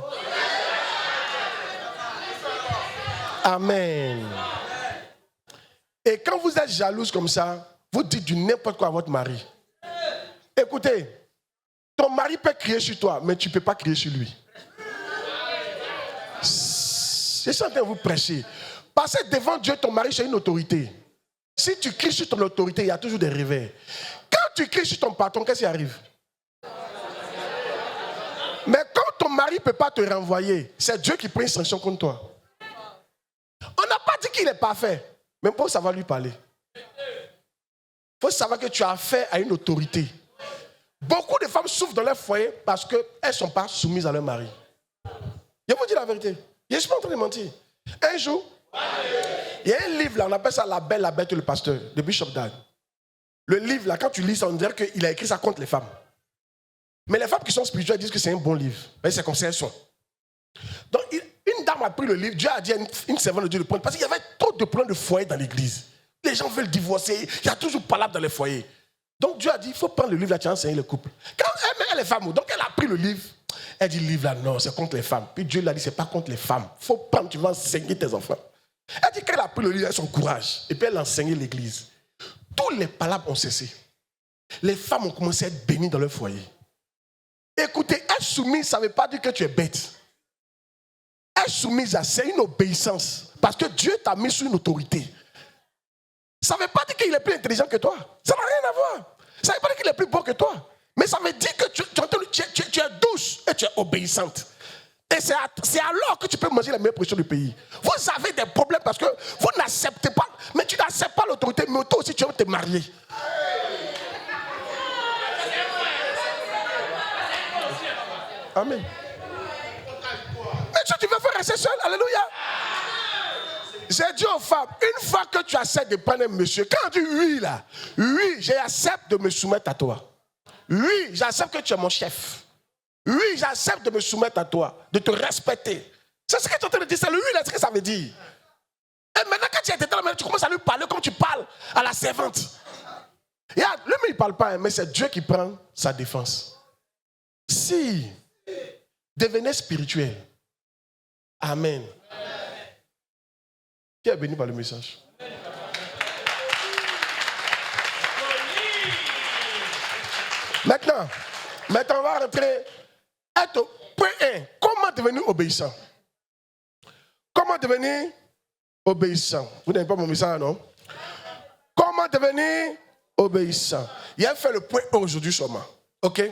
Amen. Et quand vous êtes jalouse comme ça, vous dites du n'importe quoi à votre mari. Écoutez, ton mari peut crier sur toi, mais tu ne peux pas crier sur lui. Je suis en train de vous prêcher. Parce que devant Dieu, ton mari, c'est une autorité. Si tu cries sur ton autorité, il y a toujours des réveils. Quand tu cries sur ton patron, qu'est-ce qui arrive? Mais quand ton mari ne peut pas te renvoyer, c'est Dieu qui prend une sanction contre toi. On n'a pas dit qu'il est parfait, mais il faut savoir lui parler. Il faut savoir que tu as affaire à une autorité. Beaucoup de femmes souffrent dans leur foyer parce qu'elles ne sont pas soumises à leur mari. Je vous dis la vérité. Je ne suis pas en train de mentir. Un jour, il y a un livre là, on appelle ça La Belle, la Bête et le Pasteur, de Bishop Dag. Le livre là, quand tu lis ça, on dirait qu'il a écrit ça contre les femmes. Mais les femmes qui sont spirituelles disent que c'est un bon livre. C'est comme ça elles sont. Donc, une dame a pris le livre. Dieu a dit à une servante de Dieu de prendre. Parce qu'il y avait trop de problèmes de foyer dans l'église. Les gens veulent divorcer. Il y a toujours palabre dans les foyers. Donc, Dieu a dit, il faut prendre le livre là, tu as enseigné le couple. Quand elle est femme, donc elle a pris le livre. Elle dit, le livre là, non, c'est contre les femmes. Puis Dieu lui a dit, c'est pas contre les femmes. Il faut prendre, tu vas enseigner tes enfants. Elle dit qu'elle a pris le livre, elle a son courage. Et puis elle a enseigné l'église. Tous les palabres ont cessé. Les femmes ont commencé à être bénies dans leur foyer. Écoutez, être soumise, ça ne veut pas dire que tu es bête. est soumise à, c'est une obéissance. Parce que Dieu t'a mis sous une autorité. Ça ne veut pas dire qu'il est plus intelligent que toi. Ça n'a rien à voir. Ça ne veut pas dire qu'il est plus beau que toi. Mais ça veut dire que tu es douce et tu es obéissante. Et c'est alors que tu peux manger la meilleure position du pays. Vous avez des problèmes parce que vous n'acceptez pas. Mais tu n'acceptes pas l'autorité, mais toi aussi tu veux te marier. Amen. Mais tu veux faire rester seul. Alléluia. J'ai dit aux femmes, une fois que tu acceptes de prendre un monsieur, quand on dit oui là, oui, j'accepte de me soumettre à toi. Oui, j'accepte que tu es mon chef. Oui, j'accepte de me soumettre à toi, de te respecter. C'est ce que tu es en train de dire, c'est le oui là, c'est ce que ça veut dire. Et maintenant quand tu es dans la maison, tu commences à lui parler comme tu parles à la servante. Regarde, lui il ne parle pas, mais c'est Dieu qui prend sa défense. Si, devenez spirituel. Amen. Qui est béni par le message? Maintenant, on va rentrer. Être au point 1. Comment devenir obéissant? Comment devenir obéissant? Vous n'avez pas mon message, non? Comment devenir obéissant? Il a fait le point 1 aujourd'hui seulement. OK?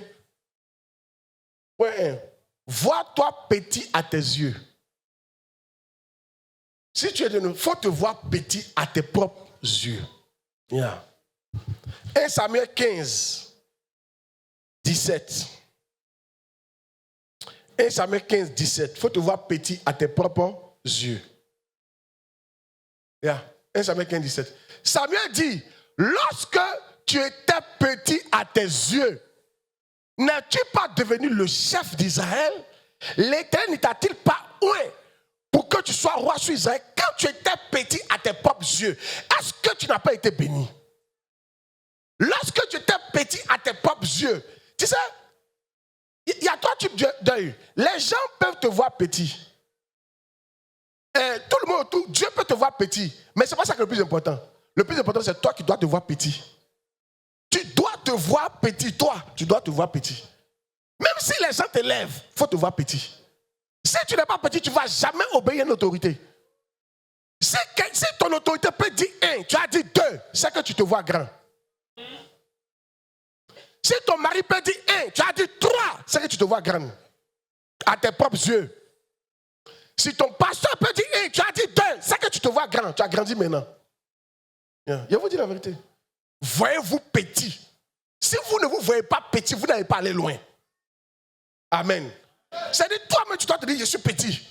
Point 1. Vois-toi petit à tes yeux. Si tu es de nous, il faut te voir petit à tes propres yeux. Yeah. 1 Samuel 15, 17. 1 Samuel 15, 17. Il faut te voir petit à tes propres yeux. Yeah. 1 Samuel 15, 17. Samuel dit, lorsque tu étais petit à tes yeux, n'es-tu pas devenu le chef d'Israël? L'Éternel ne t'a-t-il pas oué pour que tu sois roi sur Israël? Quand tu étais petit à tes propres yeux, est-ce que tu n'as pas été béni? Lorsque tu étais petit à tes propres yeux, tu sais, il y a trois types d'œil. Les gens peuvent te voir petit. Et tout le monde autour, Dieu peut te voir petit. Mais ce n'est pas ça qui est le plus important. Le plus important, c'est toi qui dois te voir petit. Tu dois te voir petit, toi, tu dois te voir petit. Même si les gens te lèvent, il faut te voir petit. Si tu n'es pas petit, tu ne vas jamais obéir à une autorité. Si ton autorité peut dire 1, tu as dit 2, c'est que tu te vois grand. Si ton mari peut dire 1, tu as dit 3, c'est que tu te vois grand. À tes propres yeux. Si ton pasteur peut dire 1, tu as dit 2, c'est que tu te vois grand. Tu as grandi maintenant. Je vous dis la vérité. Voyez-vous petit. Si vous ne vous voyez pas petit, vous n'allez pas aller loin. Amen. C'est-à-dire, toi-même, tu dois te dire, je suis petit.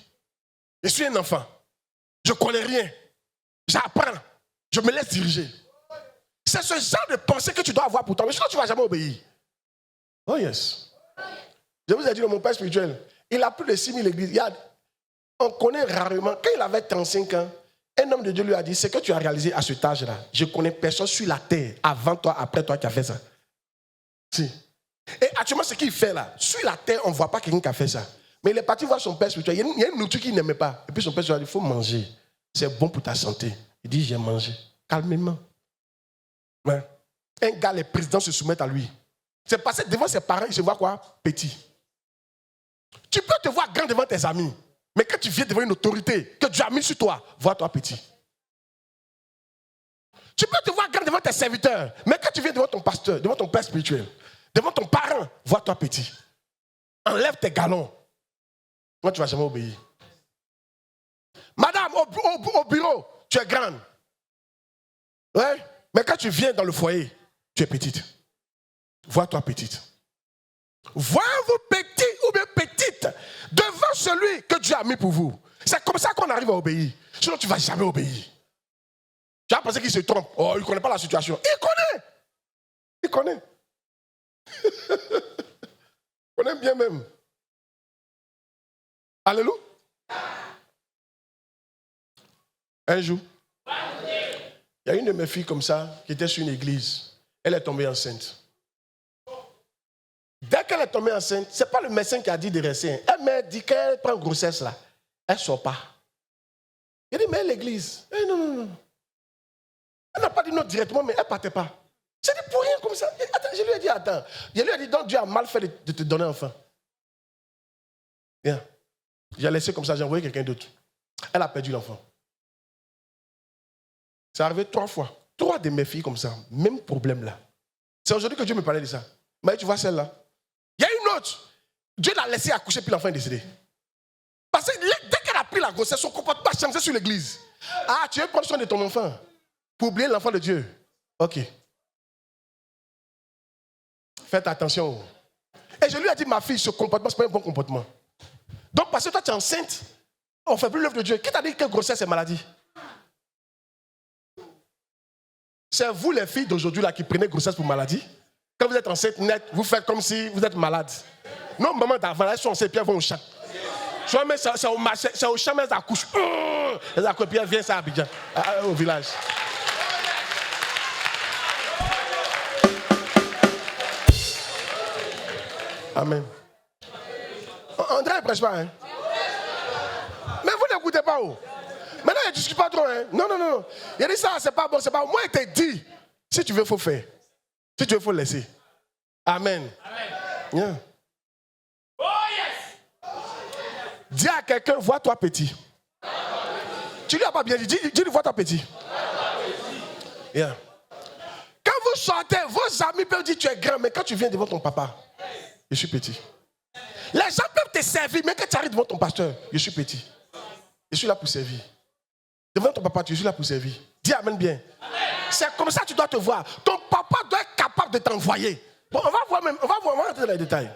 Je suis un enfant. Je ne connais rien. J'apprends. Je me laisse diriger. C'est ce genre de pensée que tu dois avoir pour toi. Mais sinon, tu ne vas jamais obéir. Oh yes. Je vous ai dit, mon père spirituel, il a plus de 6000 églises. On connaît rarement. Quand il avait 35 ans, un homme de Dieu lui a dit, ce que tu as réalisé à cet âge-là, je ne connais personne sur la terre, avant toi, après toi, qui a fait ça. Si. Et actuellement, ce qu'il fait là, sur la terre, on ne voit pas quelqu'un qui a fait ça. Mais il est parti voir son père spirituel. Il y a une nourriture qu'il n'aimait pas. Et puis son père spirituel a dit, il faut manger. C'est bon pour ta santé. Il dit, j'ai mangé. Calmement. Ouais. Un gars, les présidents se soumettent à lui. C'est passé devant ses parents, il se voit quoi? Petit. Tu peux te voir grand devant tes amis. Mais quand tu viens devant une autorité que Dieu a mis sur toi, vois-toi petit. Tu peux te voir grand devant tes serviteurs. Mais quand tu viens devant ton pasteur, devant ton père spirituel, devant ton parent, vois-toi petit. Enlève tes galons. Moi, tu ne vas jamais obéir. Madame, au bureau, tu es grande. Ouais? Mais quand tu viens dans le foyer, tu es petite. Vois-toi petite. Voyez-vous petit ou bien petite devant celui que Dieu a mis pour vous. C'est comme ça qu'on arrive à obéir. Sinon, tu ne vas jamais obéir. Tu as pensé qu'il se trompe. Oh, il ne connaît pas la situation. Il connaît. Il connaît. Il connaît bien même. Alléluia. Un jour, il y a une de mes filles comme ça qui était sur une église. Elle est tombée enceinte. Dès qu'elle est tombée enceinte, ce n'est pas le médecin qui a dit de rester. Elle m'a dit qu'elle prend grossesse là. Elle ne sort pas. Il dit, mais l'église. Non. Elle n'a pas dit non directement, mais elle ne partait pas. C'est dit pour rien comme ça. Attends, je lui ai dit, attends. Je lui ai dit, donc Dieu a mal fait de te donner un enfant. Bien. J'ai laissé comme ça, j'ai envoyé quelqu'un d'autre. Elle a perdu l'enfant. C'est arrivé 3 fois. 3 de mes filles comme ça, même problème là. C'est aujourd'hui que Dieu me parlait de ça. Mais tu vois celle-là. Il y a une autre. Dieu l'a laissé accoucher puis l'enfant est décédé. Parce que dès qu'elle a pris la grossesse, son comportement a changé sur l'église. Ah, tu veux prendre soin de ton enfant pour oublier l'enfant de Dieu. Ok. Faites attention. Et je lui ai dit, ma fille, ce comportement, ce n'est pas un bon comportement. Donc, parce que toi, tu es enceinte, on ne fait plus l'œuvre de Dieu. Qui t'a dit que grossesse est maladie? C'est vous, les filles d'aujourd'hui, là, qui prenez grossesse pour maladie. Quand vous êtes enceinte nette, vous faites comme si vous êtes malade. Non, maman d'avant, elles sont enceintes, puis elles vont au champ. C'est au marché, c'est au champ, elles accouchent. Elles accouchent, puis elles viennent à Abidjan, au village. Amen. André ne prêche pas, hein? Mais vous n'écoutez pas, oh. Maintenant, il ne discute pas trop, hein? Non. Il a dit ça, c'est pas bon, c'est pas bon. Moi, il te dit, si tu veux, il faut faire. Si tu veux, il faut laisser. Amen. Yeah. Oh yes! Dis à quelqu'un, vois-toi petit. Tu lui as pas bien dit, dis-lui, vois-toi petit. Yeah. Quand vous sortez, vos amis peuvent dire tu es grand, mais quand tu viens devant ton papa, je suis petit. Les gens peuvent te servir, mais quand tu arrives devant ton pasteur, je suis petit. Je suis là pour servir. Devant ton papa, je suis là pour servir. Dis amen bien. Amen. C'est comme ça que tu dois te voir. Ton papa doit être capable de t'envoyer. Bon, on va rentrer dans les détails.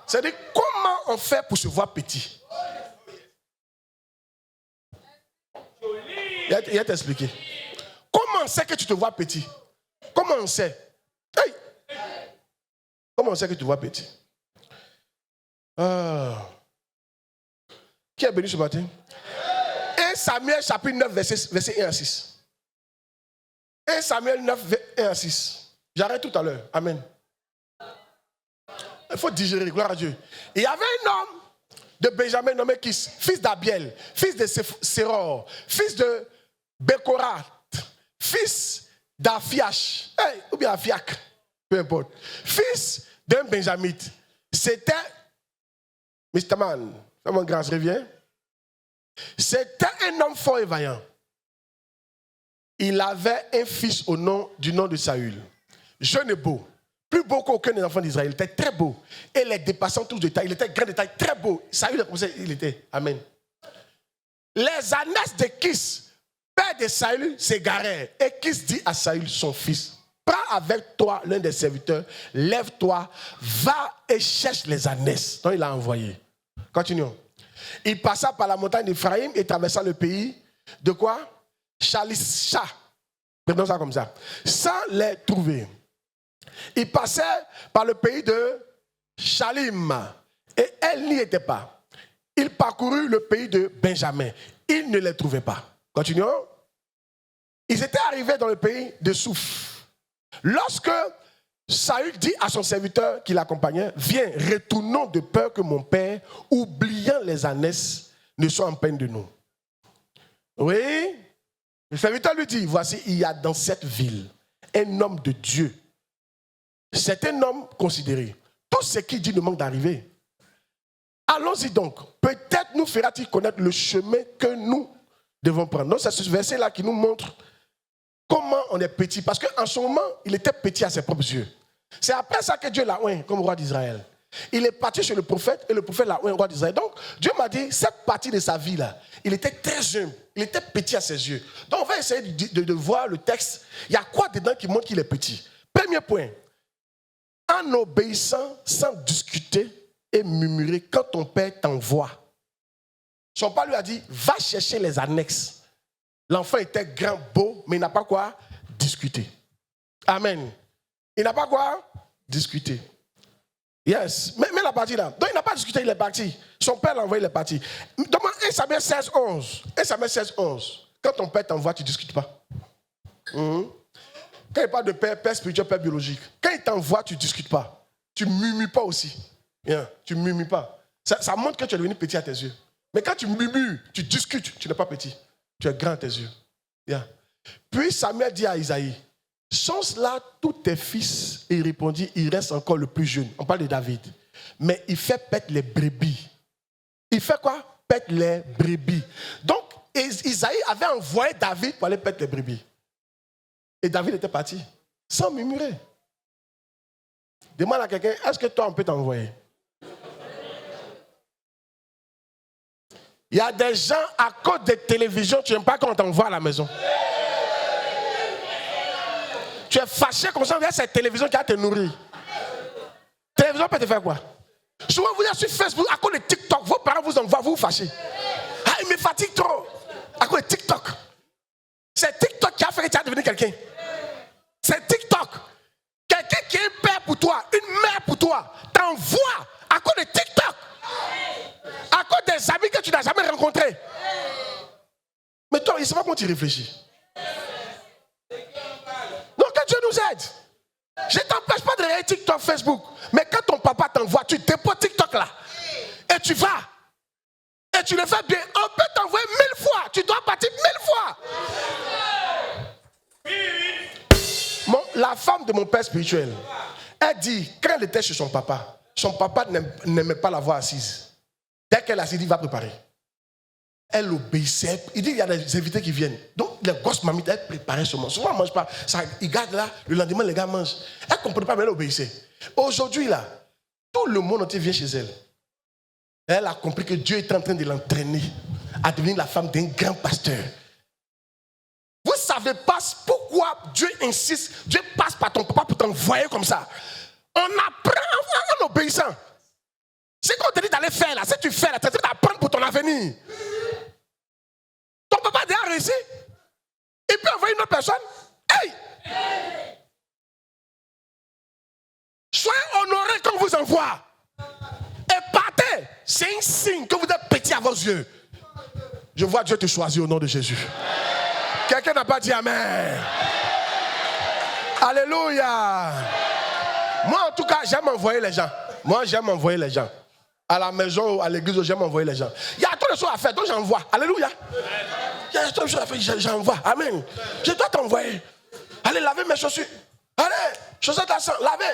C'est-à-dire, comment on fait pour se voir petit? Il va t'expliquer. Comment on sait que tu te vois petit? Comment on sait? Hey! Comment on sait que tu te vois petit? Qui est béni ce matin? 1 Samuel chapitre 9, verset 1 à 6. 1 Samuel 9, 1 à 6. J'arrête tout à l'heure. Amen. Il faut digérer, gloire à Dieu. Il y avait un homme de Benjamin nommé Kis, fils d'Abiel, fils de Séror, fils de Bécorat, fils d'Afiach, ou bien Afiac, peu importe, fils d'un Benjamite. C'était, Mr. Man, fais mon grâce, reviens. C'était un homme fort et vaillant. Il avait un fils du nom de Saül, jeune et beau. Plus beau qu'aucun des enfants d'Israël. Il était très beau. Et les dépassant tous de taille. Il était grand de taille, très beau. Saül, il était. Amen. Les ânesses de Kis, père de Saül, s'égarèrent. Et Kis dit à Saül, son fils, prends avec toi l'un des serviteurs, lève-toi, va et cherche les ânesses. Donc il a envoyé. Continuons. Il passa par la montagne d'Éphraïm et traversa le pays de quoi? Chalisha. Prenons ça comme ça. Sans les trouver. Il passait par le pays de Chalim et elle n'y était pas. Il parcourut le pays de Benjamin. Il ne les trouvait pas. Continuons. Ils étaient arrivés dans le pays de Souf. Lorsque Saül dit à son serviteur qui l'accompagnait, viens, retournons de peur que mon père, oubliant les ânesses, ne soit en peine de nous. Oui. Le serviteur lui dit, voici, il y a dans cette ville un homme de Dieu. C'est un homme considéré. Tout ce qu'il dit ne manque d'arriver. Allons-y donc. Peut-être nous fera-t-il connaître le chemin que nous devons prendre. Donc c'est ce verset-là qui nous montre comment on est petit. Parce qu'en ce moment, il était petit à ses propres yeux. C'est après ça que Dieu l'a oint comme roi d'Israël. Il est parti chez le prophète et le prophète l'a oint roi d'Israël. Donc Dieu m'a dit, cette partie de sa vie-là, il était très humble. Il était petit à ses yeux. Donc on va essayer de voir le texte. Il y a quoi dedans qui montre qu'il est petit? Premier point. En obéissant sans discuter et murmurer quand ton père t'envoie. Son père lui a dit, va chercher les annexes. L'enfant était grand, beau, mais il n'a pas quoi discuter. Amen. Il n'a pas quoi discuter. Yes. Mais la partie là. Donc il n'a pas discuté, il est parti. Son père l'a envoyé, il est parti. Demande 1 Samuel 16, 11. 1 Samuel 16, 11. Quand ton père t'envoie, tu ne discutes pas. Quand il parle de père spirituel, père biologique, quand il t'envoie, tu ne discutes pas. Tu ne murmures pas aussi. Yeah, tu ne murmures pas. Ça montre que tu es devenu petit à tes yeux. Mais quand tu murmures, tu discutes, tu n'es pas petit. Tu es grand à tes yeux. Yeah. Puis Samuel dit à Isaïe, sont-ce là tous tes fils? Et il répondit, il reste encore le plus jeune. On parle de David. Mais il fait paître les brebis Il fait quoi? Pète les brebis. Donc, Isaïe avait envoyé David pour aller pète les brebis. Et David était parti, sans murmurer. Demande à quelqu'un, est-ce que toi, on peut t'envoyer? Il y a des gens, à cause des télévisions, tu n'aimes pas quand on t'envoie à la maison. Tu es fâché comme ça, il y a cette télévision qui va te nourrir. Télévision peut te faire quoi? Souvent, vous êtes sur Facebook, à cause de TikTok, vos parents vous envoient, vous vous fâchez. Ah, il me fatigue trop. À cause de TikTok. C'est TikTok qui a fait que tu as devenu quelqu'un. C'est TikTok. Quelqu'un qui est un père pour toi, une mère pour toi, t'envoie à cause de TikTok. À cause des amis que tu n'as jamais rencontrés. Mais toi, il ne sait pas comment tu réfléchis. Donc, que Dieu nous aide. Je ne t'empêche pas de regarder TikTok, Facebook. Mais quand ton papa t'envoie, tu déposes TikTok là. Et tu vas. Et tu le fais bien. On peut t'envoyer 1000 fois. Tu dois partir 1000 fois. La femme de mon père spirituel, elle dit, quand elle était chez son papa n'aimait pas la voir assise. Dès qu'elle assise, il va préparer. Elle obéissait. Il dit, il y a des invités qui viennent. Donc, les grosses mamites, elles préparaient seulement. Souvent, on ne mange pas. Ça, ils gardent là, le lendemain, les gars mangent. Elle ne comprenait pas, mais elle obéissait. Aujourd'hui, là, tout le monde entier vient chez elle. Elle a compris que Dieu est en train de l'entraîner à devenir la femme d'un grand pasteur. Vous ne savez pas pourquoi Dieu insiste, Dieu passe par ton papa pour t'envoyer comme ça. On apprend en obéissant. C'est qu'on te dit d'aller faire là. Si tu fais là, tu es en train d'apprendre pour ton avenir. Ton papa a déjà réussi. Il peut envoyer une autre personne. Hey! Soyez honorés quand on vous envoie. Et partez. C'est un signe que vous êtes petit à vos yeux. Je vois Dieu te choisir au nom de Jésus. Quelqu'un n'a pas dit Amen. Alléluia. Moi, en tout cas, j'aime envoyer les gens. Moi, j'aime envoyer les gens. À la maison, à l'église, j'aime envoyer les gens. Il y a trop de choses à faire, donc j'envoie. Alléluia. Il y a trop de choses à faire, j'envoie. Amen. Je dois t'envoyer. Allez, laver mes chaussures. Allez, chaussettes à sang, laver.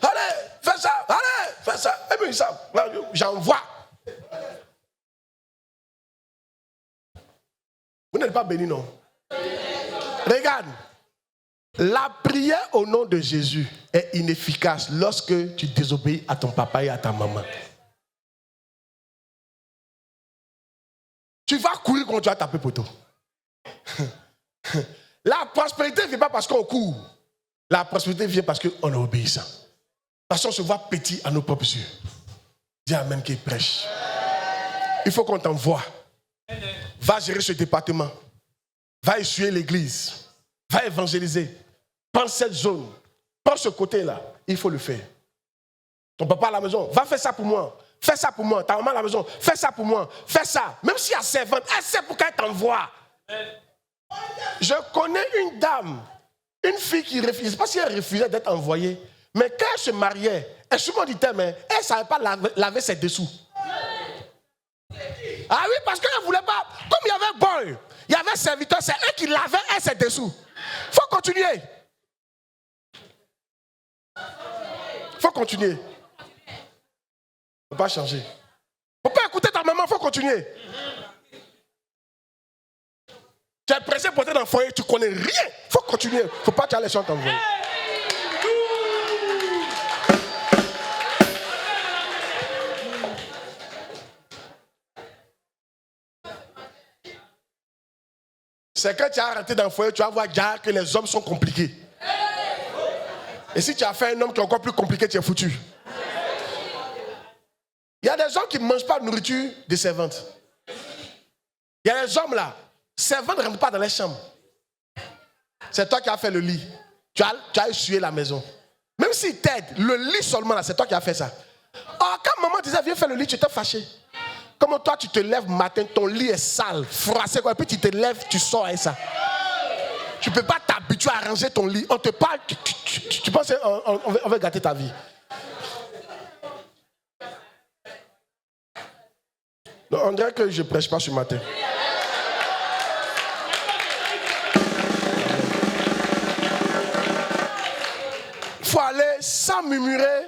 Allez, fais ça. Allez, fais ça. Et puis ça, j'envoie. Vous n'êtes pas bénis, non? Regarde. La prière au nom de Jésus est inefficace lorsque tu désobéis à ton papa et à ta maman. Tu vas courir quand tu vas taper poteau. La prospérité ne vient pas parce qu'on court. La prospérité vient parce qu'on est obéissant. Parce qu'on se voit petit à nos propres yeux. Dis Amen qui prêche. Il faut qu'on t'envoie. Va gérer ce département. Va essuyer l'église. Va évangéliser. Prends cette zone. Prends ce côté-là. Il faut le faire. Ton papa à la maison, va faire ça pour moi. Fais ça pour moi. Ta maman à la maison, fais ça pour moi. Fais ça. Même si elle est servante, elle sait pourquoi elle t'envoie. Je connais une dame, une fille qui refusait. Je ne sais pas si elle refusait d'être envoyée. Mais quand elle se mariait, elle souvent dit, mais elle ne savait pas laver ses dessous. Ah oui, parce qu'elle ne voulait pas. Comme il y avait boy, il y avait serviteur, c'est eux qui lavaient elle ses dessous. Il faut continuer. Il faut continuer. Il ne faut pas changer. Il ne faut pas écouter ta maman, il faut continuer. Tu es pressé pour être dans le foyer, tu ne connais rien. Il faut continuer. Il ne faut pas que tu aies les gens t'envoyer. C'est quand tu as rentré dans le foyer, tu vas voir que les hommes sont compliqués. Et si tu as fait un homme qui est encore plus compliqué, tu es foutu. Il y a des hommes qui ne mangent pas de nourriture des servantes. Il y a des hommes là, servantes ne rentrent pas dans les chambres. C'est toi qui as fait le lit. Tu as essuyé la maison. Même s'ils t'aident, le lit seulement là, c'est toi qui as fait ça. Or, quand maman disait viens faire le lit, tu étais fâché. Comme toi, tu te lèves matin, ton lit est sale, froissé, quoi, et puis tu te lèves, tu sors avec ça. Tu ne peux pas t'habituer à ranger ton lit. On te parle, tu penses qu'on va gâter ta vie. Non, on dirait que je ne prêche pas ce matin. Il faut aller sans murmurer,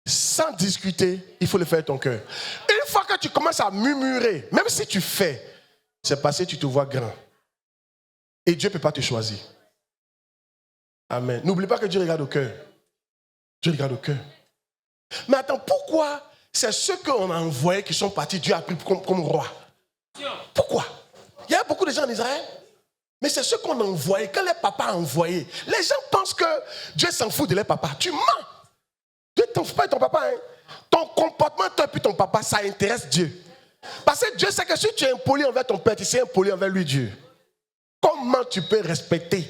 sans discuter. Il faut le faire de ton cœur. Une fois que tu commences à murmurer, même si tu fais, c'est parce que tu te vois grand. Et Dieu ne peut pas te choisir. Amen. N'oublie pas que Dieu regarde au cœur. Dieu regarde au cœur. Mais attends, pourquoi c'est ceux qu'on a envoyés qui sont partis, Dieu a pris comme roi? Pourquoi? Il y a beaucoup de gens en Israël, mais c'est ceux qu'on a envoyés. Quand les papas ont envoyé, les gens pensent que Dieu s'en fout de les papas. Tu mens. Dieu ne t'en fout pas de ton papa. Hein? Ton comportement, toi et puis ton papa, ça intéresse Dieu. Parce que Dieu sait que si tu es impoli envers ton père, tu es impoli envers lui, Dieu. Comment tu peux respecter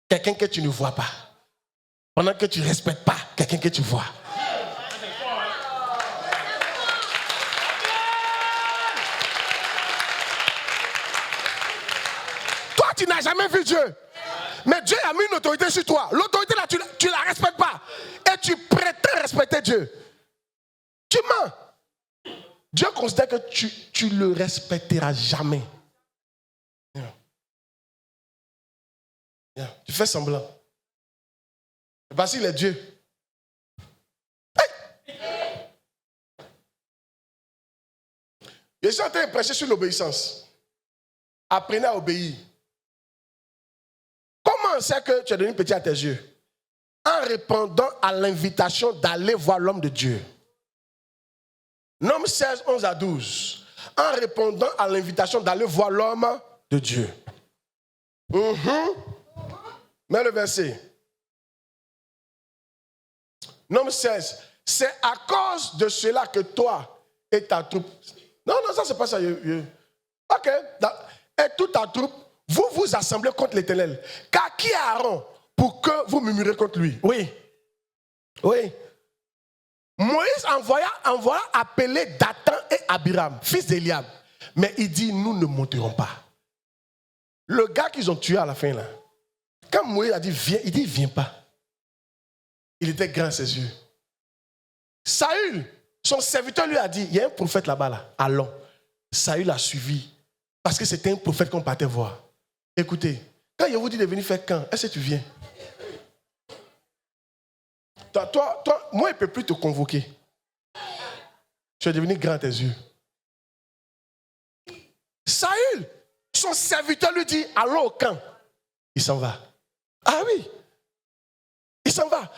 quelqu'un que tu ne vois pas pendant que tu ne respectes pas quelqu'un que tu vois? Toi, tu n'as jamais vu Dieu. Mais Dieu a mis une autorité sur toi. L'autorité là, tu ne la respectes pas. Et tu prétends respecter Dieu. Tu mens. Dieu considère que tu ne le respecteras jamais. Tu fais semblant. Parce qu'il est Dieu. Hey! Je suis en train de prêcher sur l'obéissance. Apprenez à obéir. Comment on sait que tu es devenu petit à tes yeux? En répondant à l'invitation d'aller voir l'homme de Dieu. Nom 16, 11 à 12. En répondant à l'invitation d'aller voir l'homme de Dieu. Mets le verset. Nom 16. C'est à cause de cela que toi et ta troupe... Non, ça c'est pas ça. Ok. Et toute ta troupe, vous vous assemblez contre l'Éternel. Car qui est Aaron pour que vous murmurez contre lui? Oui. Moïse envoya appeler Dathan et Abiram, fils d'Eliab. Mais il dit, nous ne monterons pas. Le gars qu'ils ont tué à la fin là, quand Moïse a dit viens, il dit viens pas. Il était grand à ses yeux. Saül, son serviteur lui a dit, il y a un prophète là-bas là, allons. Saül a suivi parce que c'était un prophète qu'on partait voir. Écoutez, quand il vous dit de venir faire camp, est-ce que tu viens? Toi, moi, il ne peut plus te convoquer. Tu es devenu grand à tes yeux. Saül, son serviteur lui dit, allons au camp. Il s'en va. Ah oui. Il s'en va.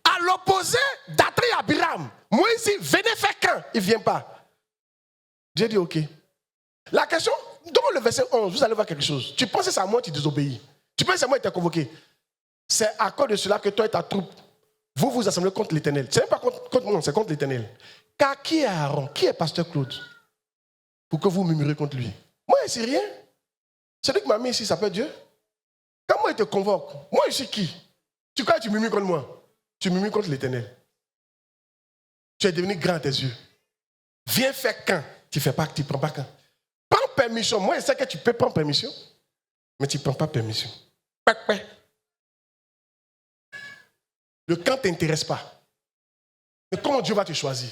À l'opposé d'Atri Abiram, Moïse dit, venez faire camp. Il ne vient pas. Dieu dit, ok. La question, dans le verset 11, vous allez voir quelque chose. Tu penses que c'est à moi que tu désobéis. Tu penses que c'est à moi qui t'ai convoqué. C'est à cause de cela que toi et ta troupe, vous vous assemblez contre l'Éternel. Ce n'est pas contre moi, c'est contre l'Éternel. Car qui est Aaron? Qui est pasteur Claude? Pour que vous murmurez contre lui. Moi, c'est rien. Celui qui m'a mis ici s'appelle Dieu. Quand moi, il te convoque, moi, je suis qui? Tu crois que tu murmures contre moi? Tu murmures contre l'Éternel. Tu es devenu grand à tes yeux. Viens faire camp. Tu ne prends pas camp. Prends permission. Moi, je sais que tu peux prendre permission, mais tu ne prends pas permission. Le camp ne t'intéresse pas. Mais comment Dieu va te choisir?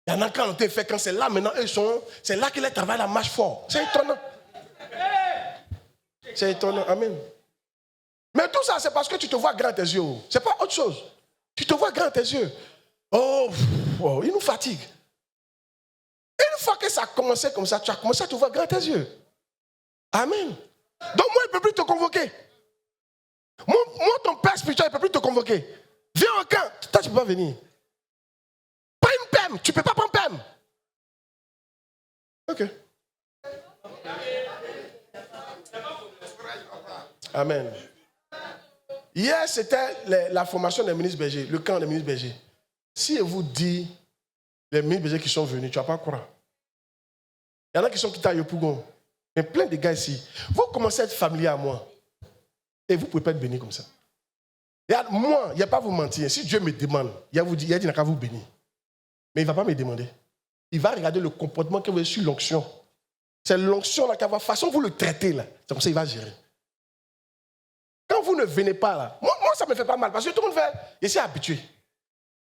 Il y en a quand on te fait quand c'est là, maintenant, c'est là qu'il travaille la marche fort. C'est étonnant. C'est étonnant. Amen. Mais tout ça, c'est parce que tu te vois grand à tes yeux. Ce n'est pas autre chose. Tu te vois grand à tes yeux. Oh, il nous fatigue. Une fois que ça a commencé comme ça, tu as commencé à te voir grand à tes yeux. Amen. Donc moi, il ne peut plus te convoquer. Moi, ton père spirituel, il ne peut plus te convoquer. Viens au camp. Toi, tu ne peux pas venir. Pas une PEM. Tu ne peux pas prendre PEM. Ok. Amen. Hier, c'était la formation des ministres bergers, le camp des ministres bergers. Si je vous dis les ministres bergers qui sont venus, tu ne vas pas croire. Il y en a qui sont quittés à Yopougon. Il y a plein de gars ici. Vous commencez à être familier à moi. Et vous ne pouvez pas être béni comme ça. Regarde, moi, il n'y a pas à vous mentir. Si Dieu me demande, il a dit qu'il n'a qu'à vous bénir. Mais il ne va pas me demander. Il va regarder le comportement que vous avez sur l'onction. C'est l'onction là qui va, la façon dont vous le traitez là. C'est comme ça qu'il va gérer. Quand vous ne venez pas là, moi ça me fait pas mal parce que tout le monde fait, je suis habitué.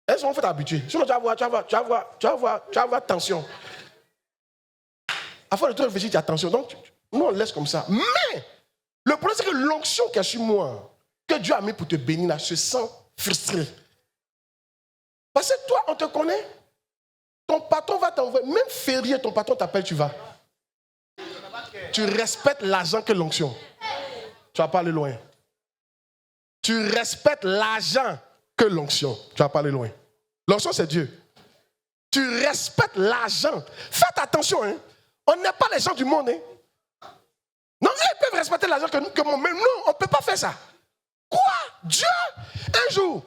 Est-ce qu'on fait habitué? Sinon tu vas voir tension. Afin de te réfléchir, tu as tension. Donc, nous on laisse comme ça. Mais, le problème c'est que l'onction qui est sur moi, que Dieu a mis pour te bénir là, se sent frustré. Parce que toi, on te connaît. ton patron va t'envoyer, même férié, ton patron t'appelle, tu vas. Tu respectes l'argent que l'onction. Tu vas pas aller loin. Tu respectes l'argent que l'onction. Tu vas pas aller loin. L'onction, c'est Dieu. Tu respectes l'argent. Faites attention, hein. On n'est pas les gens du monde, hein. Non, ils peuvent respecter l'argent que moi, mais non, on ne peut pas faire ça. Quoi? Dieu, un jour.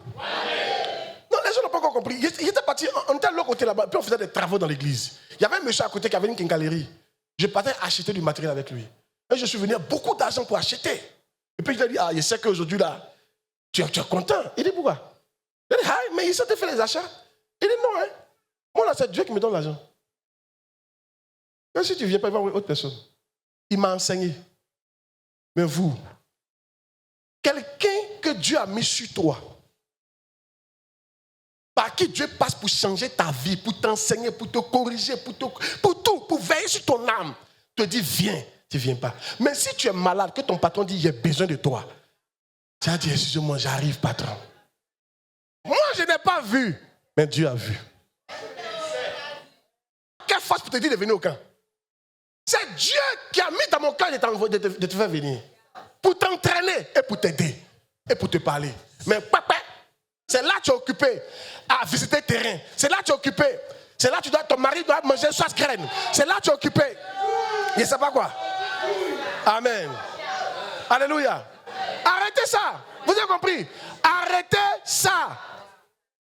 Non, les gens n'ont pas encore compris. Ils étaient partis, on était de l'autre côté là-bas, puis on faisait des travaux dans l'église. Il y avait un monsieur à côté qui avait une quincaillerie. Je partais acheter du matériel avec lui. Et je suis venu à beaucoup d'argent pour acheter. Et puis je lui ai dit, je sais qu'aujourd'hui là, tu es content. Il dit, pourquoi? Il dit, mais il s'est fait les achats. Il dit, non, hein. Moi là, c'est Dieu qui me donne l'argent. Même si tu ne viens pas, il va voir autre personne. Il m'a enseigné. Mais vous, quelqu'un que Dieu a mis sur toi, par qui Dieu passe pour changer ta vie, pour t'enseigner, pour te corriger, pour tout, pour veiller sur ton âme, te dit viens, tu ne viens pas. Mais si tu es malade, que ton patron dit j'ai besoin de toi, tu as dit excusez-moi, j'arrive patron. Moi je n'ai pas vu, mais Dieu a vu. Quelle force pour te dire de venir au camp? C'est Dieu qui a mis dans mon cœur de te faire venir. Pour t'entraîner et pour t'aider. Et pour te parler. Mais papa, c'est là que tu es occupé à visiter le terrain. C'est là que tu es occupé. C'est là que ton mari doit manger 60 graines. C'est là que tu es occupé. Je ne sais pas quoi. Amen. Alléluia. Arrêtez ça. Vous avez compris? Arrêtez ça.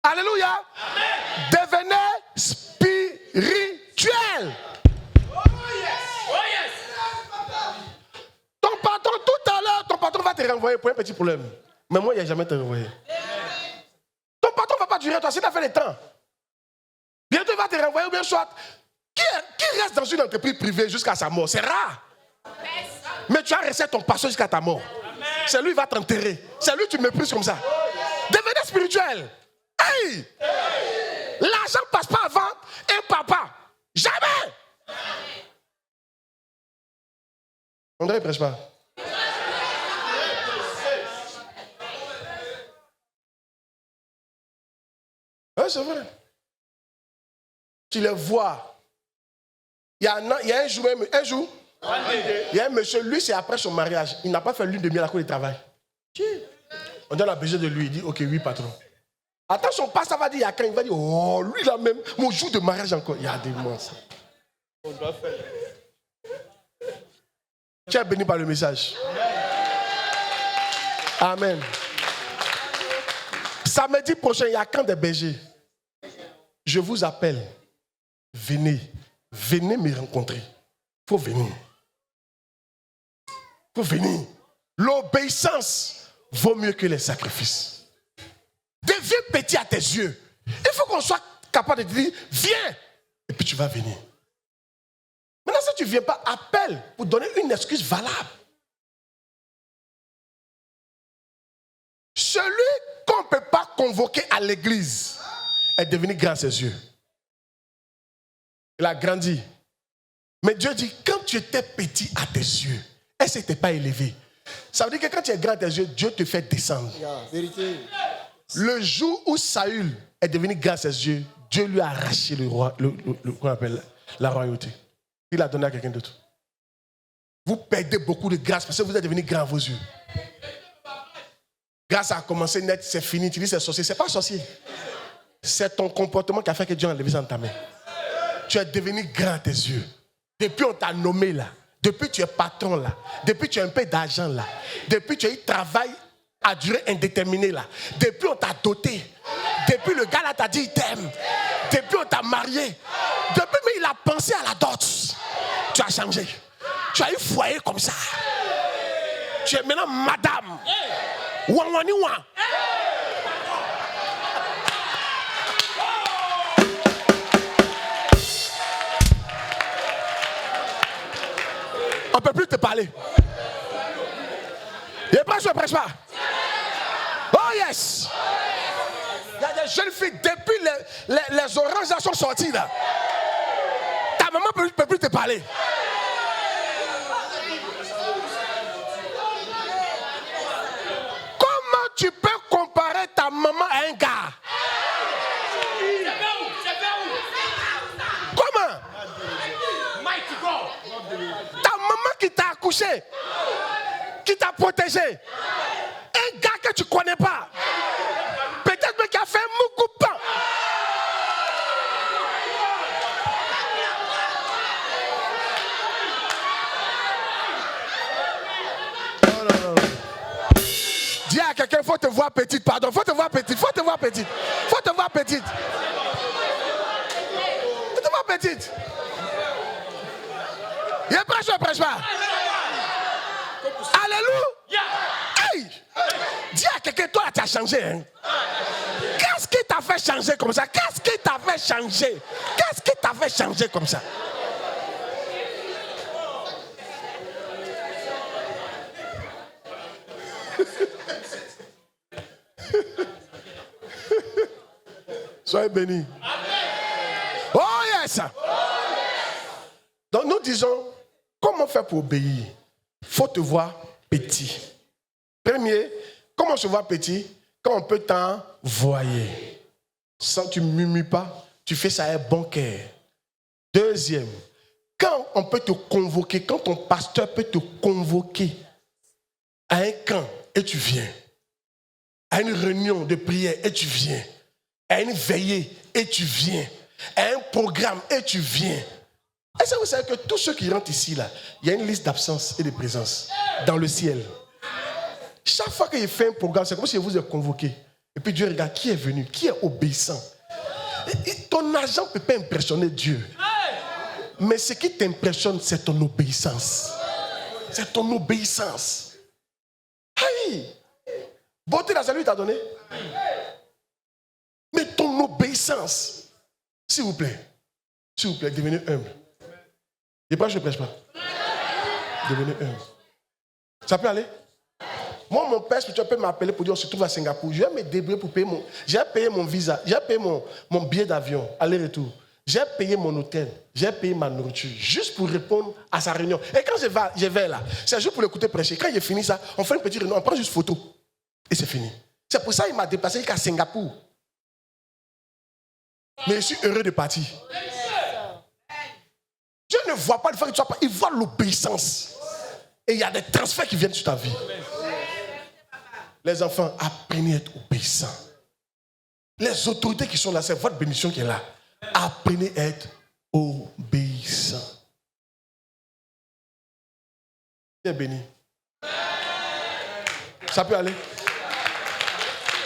Alléluia. Amen. Devenez spirituel. Ton patron, tout à l'heure, ton patron va te renvoyer pour un petit problème. Mais moi, il n'a jamais te renvoyé. Ton patron ne va pas durer toi, si tu as fait le temps. Bientôt, il va te renvoyer ou bien soit. Qui reste dans une entreprise privée jusqu'à sa mort? C'est rare. Mais tu as resté ton patron jusqu'à ta mort. C'est lui qui va t'enterrer. C'est lui que tu méprises comme ça. Devenez spirituel. Hey! L'argent ne passe pas avant un papa. Jamais! André ne prêche pas. Oui, c'est vrai. Tu les vois. Il y a un jour, il y a un monsieur, lui, c'est après son mariage. Il n'a pas fait lune de miel à cause du travail. On donne la besoin de lui. Il dit, ok, oui, patron. Attends, son pasteur va dire, il va dire, oh, lui là même, mon jour de mariage encore. Il y a des monstres. On doit faire. Tu es béni par le message. Amen. Samedi prochain, il y a camp des bergers. Je vous appelle. Venez. Venez me rencontrer. Il faut venir. Il faut venir. L'obéissance vaut mieux que les sacrifices. Deviens petit à tes yeux. Il faut qu'on soit capable de dire, viens. Et puis tu vas venir. Maintenant, si tu ne viens pas, appelle pour donner une excuse valable. Celui qu'on ne peut pas convoquer à l'église est devenu grand à ses yeux. Il a grandi. Mais Dieu dit, quand tu étais petit à tes yeux, est-ce que tu n'étais pas élevé? Ça veut dire que quand tu es grand à tes yeux, Dieu te fait descendre. Vérité. Le jour où Saül est devenu grand à ses yeux, Dieu lui a arraché le roi, qu'on appelle la royauté. Il l'a donné à quelqu'un d'autre. Vous perdez beaucoup de grâce parce que vous êtes devenu grand à vos yeux. Grâce a commencé net, c'est fini. Tu dis c'est sorcier. C'est pas sorcier. C'est ton comportement qui a fait que Dieu a enlevé ça dans ta main. Tu es devenu grand à tes yeux. Depuis on t'a nommé là. Depuis tu es patron là. Depuis tu as un peu d'argent là. Depuis tu as eu travail à durée indéterminée là. Depuis on t'a doté. Depuis le gars là t'a dit il t'aime. Depuis on t'a marié. Depuis mais il a pensé à la dot. Tu as changé. Tu as eu foyer comme ça. Tu es maintenant madame. Wangwani wang. On ne peut plus te parler. Il prêche ou il ne prêche pas? Oh yes! Il y a des jeunes filles, depuis les oranges sont sorties là. Ta maman ne peut plus te parler. Comment tu peux comparer ta maman à un gars? couché, qui t'a protégé. Un gars que tu ne connais pas. Peut-être même qui a fait un moukoupin. Non. Dis à quelqu'un, il faut te voir petite, pardon. Il faut te voir petite. Il faut te voir petite. Il faut te voir petite. Il faut te voir petite. Il prêche ou il prêche pas? Alléluia. Hey. Dis à quelqu'un, toi là, tu as changé. Hein? Qu'est-ce qui t'a fait changer comme ça? Qu'est-ce qui t'a fait changer? Qu'est-ce qui t'a fait changer comme ça? Soyez bénis. Oh yes. Donc nous disons, comment faire pour obéir? Il faut te voir petit. Premier, comment se voir petit? Quand on peut t'envoyer. Sans tu ne murmures pas, tu fais ça avec bon cœur. Deuxième, quand on peut te convoquer, quand ton pasteur peut te convoquer à un camp et tu viens, à une réunion de prière et tu viens, à une veillée et tu viens, à un programme et tu viens. Est-ce que vous savez que tous ceux qui rentrent ici, là, il y a une liste d'absence et de présence dans le ciel. Chaque fois qu'il fait un programme, c'est comme si vous êtes convoqué. Et puis Dieu regarde qui est venu, qui est obéissant. Et ton argent ne peut pas impressionner Dieu. Mais ce qui t'impressionne, c'est ton obéissance. C'est ton obéissance. Hey! Beauté, la salut t'a donné. Mais ton obéissance. S'il vous plaît, devenez humble. Je ne prêche pas. Devenez humble. Ça peut aller? Moi, mon père spirituel peut m'appeler pour dire on se trouve à Singapour. Je vais me débrouiller pour payer j'ai payé mon visa, j'ai payé mon billet d'avion, aller-retour. J'ai payé mon hôtel, j'ai payé ma nourriture, juste pour répondre à sa réunion. Et quand je vais là, c'est juste pour l'écouter prêcher. Quand il est fini ça, on fait une petite réunion, on prend juste photo. Et c'est fini. C'est pour ça qu'il m'a déplacé jusqu'à Singapour. Mais je suis heureux de partir. Dieu ne voit pas le fait que tu sois pas, il voit l'obéissance. Et il y a des transferts qui viennent sur ta vie. Les enfants, apprenez à être obéissants. Les autorités qui sont là, c'est votre bénédiction qui est là. Apprenez à être obéissants. Tu es béni. Ça peut aller?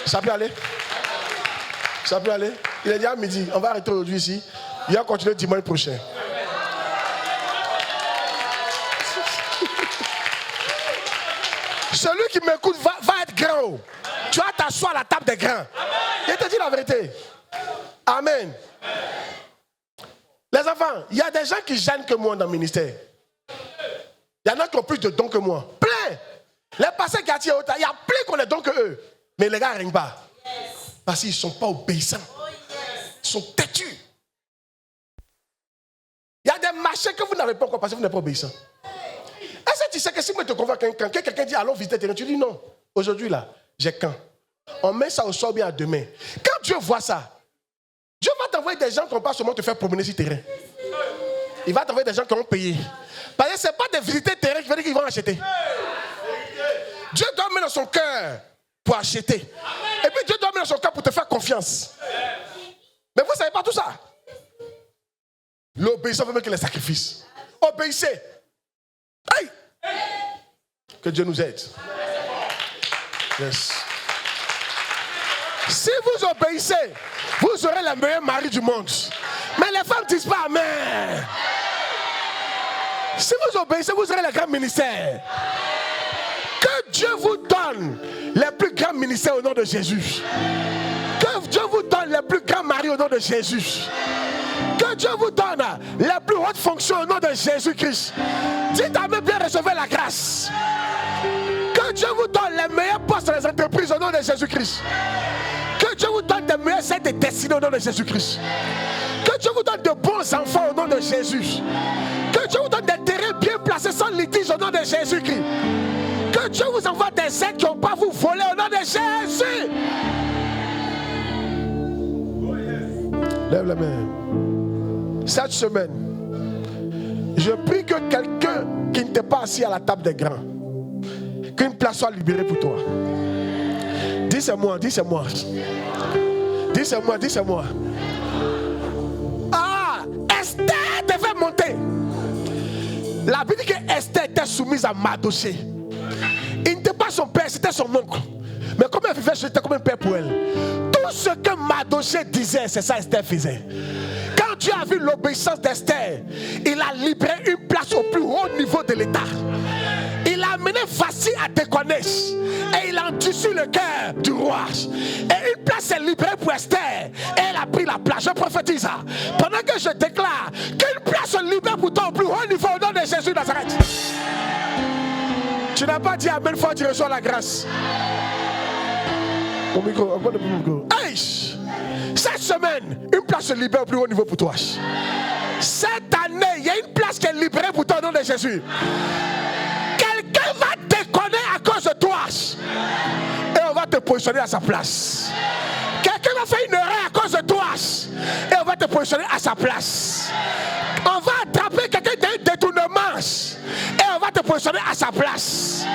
Ça peut aller? Ça peut aller? Il est déjà midi. On va arrêter aujourd'hui ici. Il va continuer dimanche prochain. Celui qui m'écoute va être grand. Tu vas t'asseoir à la table des grands. Je te dis la vérité. Amen. Les enfants, il y a des gens qui gênent que moi dans le ministère. Il y en a qui ont plus de dons que moi. Plein. Les pasteurs qui attirent autant, il y a plein qui ont des dons que eux. Mais les gars ne règnent pas. Parce qu'ils ne sont pas obéissants. Ils sont têtus. Il y a des marchés que vous n'avez pas encore parce que vous n'êtes pas obéissant. Est-ce que tu sais que si moi je te convoque quelqu'un, quelqu'un dit allons visiter terrain, tu dis non. Aujourd'hui là, j'ai quand. On met ça au sort bien à demain. Quand Dieu voit ça, Dieu va t'envoyer des gens qui vont pas seulement te faire promener sur le terrain. Il va t'envoyer des gens qui vont payer. Parce que ce n'est pas de visiter le terrain qui veut dire qu'ils vont acheter. Dieu doit mettre dans son cœur pour acheter. Et puis Dieu doit mettre dans son cœur pour te faire confiance. Mais vous ne savez pas tout ça. L'obéissance veut même que les sacrifices. Obéissez. Hey! Que Dieu nous aide. Yes. Si vous obéissez, vous aurez le meilleur mari du monde. Mais les femmes ne disent pas amen. Si vous obéissez, vous aurez le grand ministère. Que Dieu vous donne les plus grands ministères au nom de Jésus. Que Dieu vous donne les plus grands maris au nom de Jésus. Que Dieu vous donne les plus hautes fonctions au nom de Jésus-Christ. Dites à bien recevoir la grâce. Que Dieu vous donne les meilleurs postes dans les entreprises au nom de Jésus-Christ. Que Dieu vous donne des meilleurs aides de destinée au nom de Jésus-Christ. Que Dieu vous donne de bons enfants au nom de Jésus. Que Dieu vous donne des terrains bien placés sans litige au nom de Jésus-Christ. Que Dieu vous envoie des aides qui n'ont pas vous voler au nom de Jésus. Lève la main. Cette semaine, Je prie que quelqu'un qui n'était pas assis à la table des grands, qu'une place soit libérée pour toi. Dis c'est moi, dis c'est moi. Dis c'est moi, dis c'est moi. Ah, Esther devait monter. La Bible dit que Esther était soumise à Mardochée. Il n'était pas son père, c'était son oncle. Mais comme elle vivait, c'était comme un père pour elle. Tout ce que Mardochée disait, c'est ça Esther faisait. Quand tu as vu l'obéissance d'Esther, il a libéré une place au plus haut niveau de l'État. Il a amené Vassi à Déconèche et il a endurci le cœur du roi. Et une place est libérée pour Esther et elle a pris la place. Je prophétise ça. Pendant que je déclare qu'une place se libère pour toi au plus haut niveau au nom de Jésus de Nazareth. Tu n'as pas dit amen fort, tu reçois la grâce. Mon micro, encore de mon micro. Hey! Cette semaine, une place se libère au plus haut niveau pour toi. Cette année, il y a une place qui est libérée pour toi au nom de Jésus. Quelqu'un va déconner à cause de toi. Et on va te positionner à sa place. Quelqu'un va faire une erreur à cause de toi. Et on va te positionner à sa place. On va attraper quelqu'un d'un détournement. Et on va te positionner à sa place.